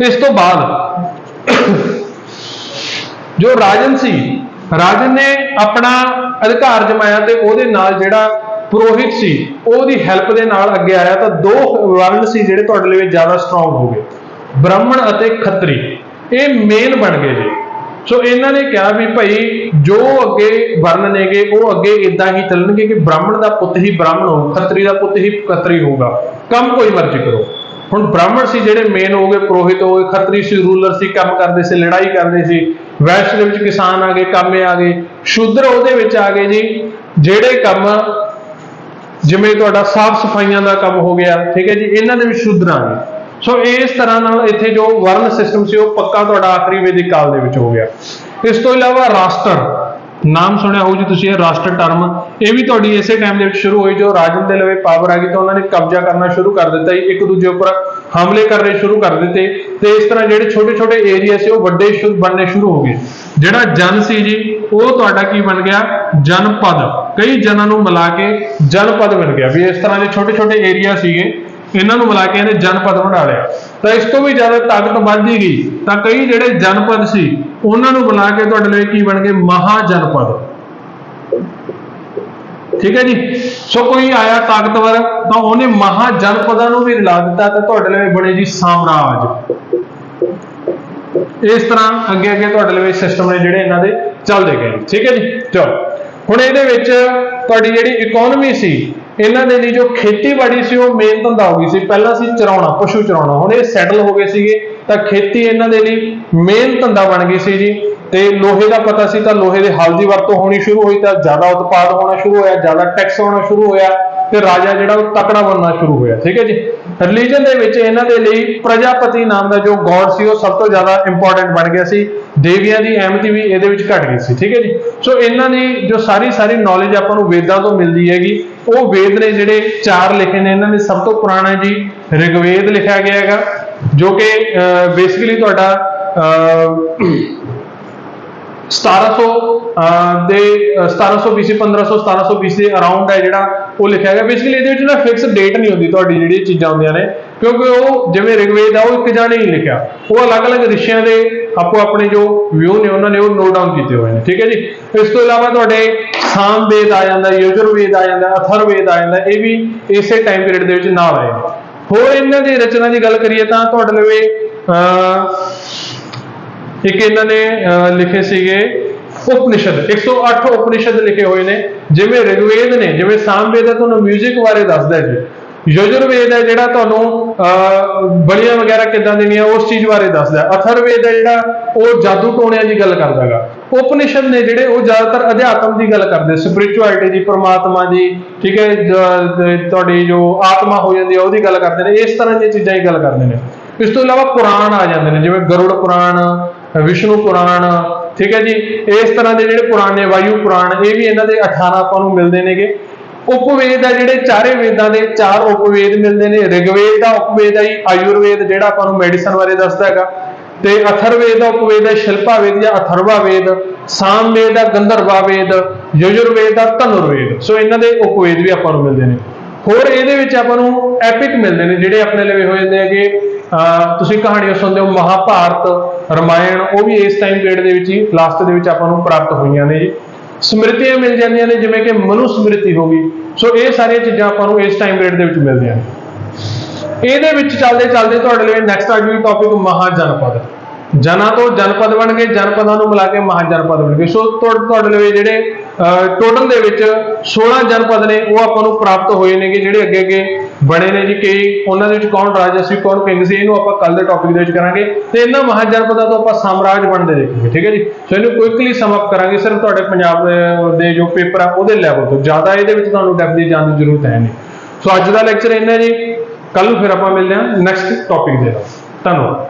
ਇਸ ਤੋਂ ਬਾਅਦ ਜੋ ਰਾਜਨ ਸੀ, ਰਾਜਨ ਨੇ ਆਪਣਾ ਅਧਿਕਾਰ ਜਮਾਇਆ ਤੇ ਉਹਦੇ ਨਾਲ ਜਿਹੜਾ ਪੁਰੋਹਿਤ ਸੀ ਉਹਦੀ ਹੈਲਪ ਦੇ ਨਾਲ ਅੱਗੇ ਆਇਆ, ਤਾਂ ਦੋ ਵਰਨ ਸੀ ਜਿਹੜੇ ਤੁਹਾਡੇ ਲਈ ਜ਼ਿਆਦਾ ਸਟਰੋਂਗ ਹੋ ਗਏ, ਬ੍ਰਾਹਮਣ ਅਤੇ ਖੱਤਰੀ। ਇਹ ਮੇਨ ਬਣ ਗਏ ਜੀ। ਸੋ ਇਹਨਾਂ ਨੇ ਕਿਹਾ ਵੀ ਭਾਈ ਜੋ ਅੱਗੇ ਵਰਨ ਨੇਗੇ ਉਹ ਅੱਗੇ ਇਦਾਂ ਹੀ ਚੱਲਣਗੇ ਕਿ ਬ੍ਰਾਹਮਣ ਦਾ ਪੁੱਤ ਹੀ ਬ੍ਰਾਹਮਣ ਹੋਊ, ਖੱਤਰੀ ਦਾ ਪੁੱਤ ਹੀ ਖੱਤਰੀ ਹੋਊਗਾ, ਕੰਮ ਕੋਈ ਮਰਜ਼ੀ ਕਰੋ। ਹੁਣ ਬ੍ਰਾਹਮਣ ਸੀ ਜਿਹੜੇ ਮੇਨ ਹੋ ਗਏ, ਪੁਰੋਹਿਤ ਹੋ ਗਏ, ਖੱਤਰੀ ਸੀ ਰੂਲਰ ਸੀ, ਕੰਮ ਕਰਦੇ ਸੀ, ਲੜਾਈ ਕਰਦੇ ਸੀ, ਵੈਸ਼ ਦੇ ਵਿੱਚ ਕਿਸਾਨ ਆ ਗਏ, ਕਾਮੇ ਆ ਗਏ, ਸ਼ੂਦਰ ਉਹਦੇ ਵਿੱਚ ਆ ਗਏ ਜੀ ਜਿਹੜੇ ਕੰਮ ਜਿਵੇਂ ਤੁਹਾਡਾ ਸਾਫ ਸਫਾਈਆਂ ਦਾ ਕੰਮ ਹੋ ਗਿਆ। ਠੀਕ ਹੈ ਜੀ। ਇਹਨਾਂ ਦੇ ਵਿੱਚ ਸ਼ੂਦਰ ਆ ਗਏ। ਸੋ ਇਸ ਤਰ੍ਹਾਂ ਨਾਲ ਇੱਥੇ ਜੋ ਵਰਨ ਸਿਸਟਮ ਸੀ ਉਹ ਪੱਕਾ ਤੁਹਾਡਾ ਆਖਰੀ ਵੈਦਿਕ ਕਾਲ ਦੇ ਵਿੱਚ ਹੋ ਗਿਆ। ਇਸ ਤੋਂ ਇਲਾਵਾ ਰਾਸ਼ਟਰ ਨਾਮ ਸੁਣਿਆ ਹੋਊ ਜੀ ਤੁਸੀਂ, ਇਹ ਰਾਸ਼ਟਰ ਟਰਮ ਇਹ ਵੀ ਤੁਹਾਡੀ ਇਸੇ ਟਾਈਮ ਦੇ ਵਿੱਚ ਸ਼ੁਰੂ ਹੋਈ। ਜੋ ਰਾਜਨ ਦੇ ਲਵੇ ਪਾਵਰ ਆ ਗਈ ਤਾਂ ਉਹਨਾਂ ਨੇ ਕਬਜ਼ਾ ਕਰਨਾ ਸ਼ੁਰੂ ਕਰ ਦਿੱਤਾ, ਇੱਕ ਦੂਜੇ ਉੱਪਰ ਹਮਲੇ ਕਰਨੇ ਸ਼ੁਰੂ ਕਰ ਦਿੱਤੇ, ਤੇ ਇਸ ਤਰ੍ਹਾਂ ਜਿਹੜੇ ਛੋਟੇ ਛੋਟੇ ਏਰੀਆ ਸੀ ਉਹ ਵੱਡੇ ਬਣਨੇ ਸ਼ੁਰੂ ਹੋ ਗਏ। ਜਿਹੜਾ ਜਨ ਸੀ ਜੀ ਉਹ ਤੁਹਾਡਾ ਕੀ ਬਣ ਗਿਆ? ਜਨਪਦ। ਕਈ ਜਨਾਂ ਨੂੰ ਮਿਲਾ ਕੇ ਜਨਪਦ ਬਣ ਗਿਆ। ਵੀ ਇਸ ਤਰ੍ਹਾਂ ਦੇ ਛੋਟੇ ਛੋਟੇ ਏਰੀਆ ਸੀਗੇ, ਇਹਨਾਂ ਨੂੰ ਮਿਲਾ ਕੇ ਇਹਨੇ ਜਨਪਦ ਬਣਾ ਲਿਆ। ਤਾਂ ਇਸ ਤੋਂ ਵੀ ਜ਼ਿਆਦਾ ਤਾਕਤ ਵੱਧਦੀ ਗਈ ਤਾਂ ਕਈ ਜਿਹੜੇ ਜਨਪਦ ਸੀ ਉਹਨਾਂ ਨੂੰ ਮਿਲਾ ਕੇ ਤੁਹਾਡੇ ਲਈ ਕੀ ਬਣ ਗਏ? ਮਹਾਜਨਪਦ। ਠੀਕ ਹੈ ਜੀ। ਸੋ ਕੋਈ ਆਇਆ ਤਾਕਤਵਰ ਤਾਂ ਉਹਨੇ ਮਹਾਜਨਪਦਾਂ ਨੂੰ ਵੀ ਰਲਾ ਦਿੱਤਾ ਤਾਂ ਤੁਹਾਡੇ ਲਈ ਬਣੇ ਜੀ ਸਾਮਰਾਜ। ਇਸ ਤਰ੍ਹਾਂ ਅੱਗੇ ਅੱਗੇ ਤੁਹਾਡੇ ਲਈ ਸਿਸਟਮ ਨੇ ਜਿਹੜੇ ਇਹਨਾਂ ਦੇ ਚੱਲਦੇ ਗਏ। ਠੀਕ ਹੈ ਜੀ। ਚਲੋ ਹੁਣ ਇਹਦੇ ਵਿੱਚ ਤੁਹਾਡੀ ਜਿਹੜੀ ਇਕਨੋਮੀ ਸੀ ਇਹਨਾਂ ਦੇ ਲਈ ਜੋ ਖੇਤੀਬਾੜੀ ਸੀ ਉਹ ਮੇਨ ਧੰਦਾ ਹੋ ਗਈ ਸੀ। ਪਹਿਲਾਂ ਸੀ ਚਰਾਉਣਾ, ਪਸ਼ੂ ਚਰਾਉਣਾ, ਹੁਣ ਇਹ ਸੈਟਲ ਹੋ ਗਏ ਸੀਗੇ ਤਾਂ ਖੇਤੀ ਇਹਨਾਂ ਦੇ ਲਈ ਮੇਨ ਧੰਦਾ ਬਣ ਗਈ ਸੀ ਜੀ। ਤੇ ਲੋਹੇ ਦਾ ਪਤਾ ਸੀ ਤਾਂ ਲੋਹੇ ਦੇ ਹਲ ਦੀ ਵਰਤੋਂ ਹੋਣੀ ਸ਼ੁਰੂ ਹੋਈ ਤਾਂ ਜ਼ਿਆਦਾ ਉਤਪਾਦ ਹੋਣਾ ਸ਼ੁਰੂ ਹੋਇਆ, ਜ਼ਿਆਦਾ ਟੈਕਸ ਹੋਣਾ ਸ਼ੁਰੂ ਹੋਇਆ ਤੇ ਰਾਜਾ ਜਿਹੜਾ ਉਹ ਤਕੜਾ ਬਣਨਾ ਸ਼ੁਰੂ ਹੋਇਆ। ਠੀਕ ਹੈ ਜੀ। ਰਿਲੀਜਨ ਦੇ ਵਿੱਚ ਇਹਨਾਂ ਦੇ ਲਈ ਪ੍ਰਜਾਪਤੀ ਨਾਮ ਦਾ ਜੋ ਗੋਡ ਸੀ ਉਹ ਸਭ ਤੋਂ ਜ਼ਿਆਦਾ ਇੰਪੋਰਟੈਂਟ ਬਣ ਗਿਆ ਸੀ। ਦੇਵੀਆਂ ਦੀ ਅਹਿਮਤੀ ਵੀ ਇਹਦੇ ਵਿੱਚ ਘਟ ਗਈ ਸੀ। ਠੀਕ ਹੈ ਜੀ। ਸੋ ਇਹਨਾਂ ਦੀ ਜੋ ਸਾਰੀ ਨੌਲੇਜ ਆਪਾਂ ਨੂੰ ਵੇਦਾਂ ਤੋਂ ਮਿਲਦੀ ਹੈਗੀ, ਉਹ ਵੇਦ ਨੇ ਜਿਹੜੇ 4 ਲਿਖੇ ਨੇ ਇਹਨਾਂ ਦੇ ਸਭ ਤੋਂ ਪੁਰਾਣਾ ਜੀ ਰਿਗਵੇਦ ਲਿਖਿਆ ਗਿਆ ਹੈਗਾ, ਜੋ ਕਿ ਬੇਸਿਕਲੀ ਤੁਹਾਡਾ 1700 BC 1700 BC ਦੇ ਅਰਾਊਂਡ ਹੈ ਜਿਹੜਾ ਉਹ ਲਿਖਿਆ ਗਿਆ। ਬੇਸਿਕਲੀ ਇਹਦੇ ਵਿੱਚ ਨਾ ਫਿਕਸ ਡੇਟ ਨਹੀਂ ਹੁੰਦੀ ਤੁਹਾਡੀ ਜਿਹੜੀ ਚੀਜ਼ਾਂ ਹੁੰਦੀਆਂ ਨੇ, ਕਿਉਂਕਿ ਉਹ ਜਿਵੇਂ ਰਿਗਵੇਦ ਆ ਉਹ ਇੱਕ ਜਾਣੇ ਹੀ ਲਿਖਿਆ, ਉਹ ਅਲੱਗ-ਅਲੱਗ ਰਿਸ਼ੀਆਂ ਦੇ ਆਪੋ ਆਪਣੇ ਜੋ ਵਿਊ ਨੇ ਉਹਨਾਂ ਨੇ ਉਹ ਨੋਟ ਡਾਊਨ ਕੀਤੇ ਹੋਏ ਨੇ। ਠੀਕ ਹੈ ਜੀ। ਇਸ ਤੋਂ ਇਲਾਵਾ ਤੁਹਾਡੇ ਸਾਮਵੇਦ ਆ ਜਾਂਦਾ, ਯਜੁਰਵੇਦ ਆ ਜਾਂਦਾ, ਅਥਰਵੇਦ ਆ ਜਾਂਦਾ, ਇਹ ਵੀ ਇਸੇ ਟਾਈਮ ਪੀਰੀਅਡ ਦੇ ਵਿੱਚ ਨਾਲ ਆਏ ਨੇ। ਹੋਰ ਇਹਨਾਂ ਦੀ ਰਚਨਾ ਦੀ ਗੱਲ ਕਰੀਏ ਤਾਂ ਤੁਹਾਡੇ ਲਈ ਇੱਕ ਇਹਨਾਂ ਨੇ ਲਿਖੇ ਸੀਗੇ ਉਪਨਿਸ਼ਦ, 108 ਉਪਨਿਸ਼ਦ ਲਿਖੇ ਹੋਏ ਨੇ। ਜਿਵੇਂ ਰਿਗਵੇਦ ਨੇ, ਜਿਵੇਂ ਸਾਮਵੇਦ ਹੈ ਤੁਹਾਨੂੰ ਮਿਊਜ਼ਿਕ ਬਾਰੇ ਦੱਸਦਾ ਜੀ, ਯਜੁਰਵੇਦ ਹੈ ਜਿਹੜਾ ਤੁਹਾਨੂੰ ਬਲੀਆਂ ਵਗੈਰਾ ਕਿੱਦਾਂ ਦੇਣੀਆਂ ਉਸ ਚੀਜ਼ ਬਾਰੇ ਦੱਸਦਾ, ਅਥਰਵੇਦ ਹੈ ਜਿਹੜਾ ਉਹ ਜਾਦੂ ਟੋਣਿਆਂ ਦੀ ਗੱਲ ਕਰਦਾ ਹੈਗਾ, ਉਪਨਿਸ਼ਦ ਨੇ ਜਿਹੜੇ ਉਹ ਜ਼ਿਆਦਾਤਰ ਅਧਿਆਤਮ ਦੀ ਗੱਲ ਕਰਦੇ, ਸਪਿਰਿਚੁਅਲਿਟੀ ਦੀ, ਪਰਮਾਤਮਾ ਦੀ। ਠੀਕ ਹੈ। ਤੁਹਾਡੀ ਜੋ ਆਤਮਾ ਹੋ ਜਾਂਦੀ ਹੈ ਉਹਦੀ ਗੱਲ ਕਰਦੇ ਨੇ, ਇਸ ਤਰ੍ਹਾਂ ਦੀਆਂ ਚੀਜ਼ਾਂ ਦੀ ਗੱਲ ਕਰਦੇ ਨੇ। ਇਸ ਤੋਂ ਇਲਾਵਾ ਪੁਰਾਣ ਆ ਜਾਂਦੇ ਨੇ, ਜਿਵੇਂ ਗਰੁੜ ਪੁਰਾਣ, ਵਿਸ਼ਨੂੰ ਪੁਰਾਣ। ਠੀਕ ਹੈ ਜੀ। ਇਸ ਤਰ੍ਹਾਂ ਦੇ ਜਿਹੜੇ ਪੁਰਾਣ ਨੇ, ਵਾਯੂ ਪੁਰਾਣ, ਇਹ ਵੀ ਇਹਨਾਂ ਦੇ 18 ਆਪਾਂ ਨੂੰ ਮਿਲਦੇ ਨੇਗੇ। ਉਪਵੇਦ ਆ ਜਿਹੜੇ ਚਾਰੇ ਵੇਦਾਂ ਦੇ 4 ਉਪਵੇਦ ਮਿਲਦੇ ਨੇ। ਰਿਗਵੇਦ ਦਾ ਉਪਵੇਦ ਹੈ ਆਯੁਰਵੇਦ ਜਿਹੜਾ ਆਪਾਂ ਨੂੰ ਮੈਡੀਸਨ ਬਾਰੇ ਦੱਸਦਾ ਹੈਗਾ, ਤੇ ਅਥਰਵੇਦ ਦਾ ਉਪਵੇਦ ਹੈ ਸ਼ਿਲਪਾ ਵੇਦ ਜਾਂ ਅਥਰਵਾ ਵੇਦ, ਸਾਮਵੇਦ ਦਾ ਗੰਧਰਵਾ ਵੇਦ, ਯਜੁਰਵੇਦ ਦਾ ਧਨੁਰਵੇਦ। ਸੋ ਇਹਨਾਂ ਦੇ ਉਪਵੇਦ ਵੀ ਆਪਾਂ ਨੂੰ ਮਿਲਦੇ ਨੇ। ਹੋਰ ਇਹਦੇ ਵਿੱਚ ਆਪਾਂ ਨੂੰ ਐਪਿਕ ਮਿਲਦੇ ਨੇ ਜਿਹੜੇ ਆਪਣੇ ਲਵੇ ਹੋ ਜਾਂਦੇ ਹੈਗੇ। ਤੁਸੀਂ ਕਹਾਣੀਆਂ ਸੁਣਦੇ ਹੋ, ਮਹਾਭਾਰਤ, ਰਮਾਇਣ, ਉਹ ਵੀ ਇਸ ਟਾਈਮ ਪੀਰੀਅਡ ਦੇ ਵਿੱਚ ਹੀ ਲਾਸਟ ਦੇ ਵਿੱਚ ਆਪਾਂ ਨੂੰ ਪ੍ਰਾਪਤ ਹੋਈਆਂ ਨੇ ਜੀ। ਸਮ੍ਰਿਤੀਆਂ ਮਿਲ ਜਾਂਦੀਆਂ ਨੇ, ਜਿਵੇਂ ਕਿ ਮਨੂ ਸਮ੍ਰਿਤੀ ਹੋ ਗਈ। ਸੋ ਇਹ ਸਾਰੀਆਂ ਚੀਜ਼ਾਂ ਆਪਾਂ ਨੂੰ ਇਸ ਟਾਈਮ ਪੀਰੀਅਡ ਦੇ ਵਿੱਚ ਮਿਲਦੀਆਂ ਨੇ। ਇਹਦੇ ਵਿੱਚ ਚੱਲਦੇ ਚੱਲਦੇ ਤੁਹਾਡੇ ਲਈ ਨੈਕਸਟ ਆ ਗਈ ਟੌਪਿਕ ਮਹਾਜਨਪਦ। ਜਨਾਂ ਤੋਂ ਜਨਪਦ ਬਣ ਗਏ, ਜਨਪਦਾਂ ਨੂੰ ਮਿਲਾ ਕੇ ਮਹਾਜਨਪਦ ਬਣ ਗਏ। ਸੋ ਤੁਹਾਡੇ ਲਈ ਜਿਹੜੇ ਟੋਟਲ ਦੇ ਵਿੱਚ 16 ਜਨਪਦ ਨੇ ਉਹ ਆਪਾਂ ਨੂੰ ਪ੍ਰਾਪਤ ਹੋਏ ਨੇਗੇ, ਜਿਹੜੇ ਅੱਗੇ ਅੱਗੇ ਬਣੇ ਨੇ ਜੀ। ਕਈ ਉਹਨਾਂ ਦੇ ਵਿੱਚ ਕੌਣ ਰਾਜਾ ਸੀ, ਕੌਣ ਕਿੰਗ ਸੀ, ਇਹਨੂੰ ਆਪਾਂ ਕੱਲ ਦੇ ਟੌਪਿਕ ਦੇ ਵਿੱਚ ਕਰਾਂਗੇ। ਤੇ ਇਹਨਾਂ ਮਹਾਜਨਪਦਾਂ ਤੋਂ ਆਪਾਂ ਸਾਮਰਾਜ ਬਣਦੇ ਦੇਖਾਂਗੇ, ਠੀਕ ਹੈ ਜੀ। ਸੋ ਇਹਨੂੰ ਕੁਇਕਲੀ ਸਮ ਅਪ ਕਰਾਂਗੇ, ਸਿਰਫ ਤੁਹਾਡੇ ਪੰਜਾਬ ਦੇ ਜੋ ਪੇਪਰ ਆ ਉਹਦੇ ਲੈਵਲ ਤੋਂ, ਜ਼ਿਆਦਾ ਇਹਦੇ ਵਿੱਚ ਤੁਹਾਨੂੰ ਡੈਪਥ ਦੀ ਜਾਣ ਦੀ ਜ਼ਰੂਰਤ ਹੈ ਨਹੀਂ। ਸੋ ਅੱਜ ਦਾ ਲੈਕਚਰ ਇੰਨਾ ਜੀ, ਕੱਲ ਨੂੰ ਫਿਰ ਆਪਾਂ ਮਿਲਦੇ ਹਾਂ ਨੈਕਸਟ ਟੌਪਿਕ ਦੇ ਨਾਲ। ਧੰਨਵਾਦ।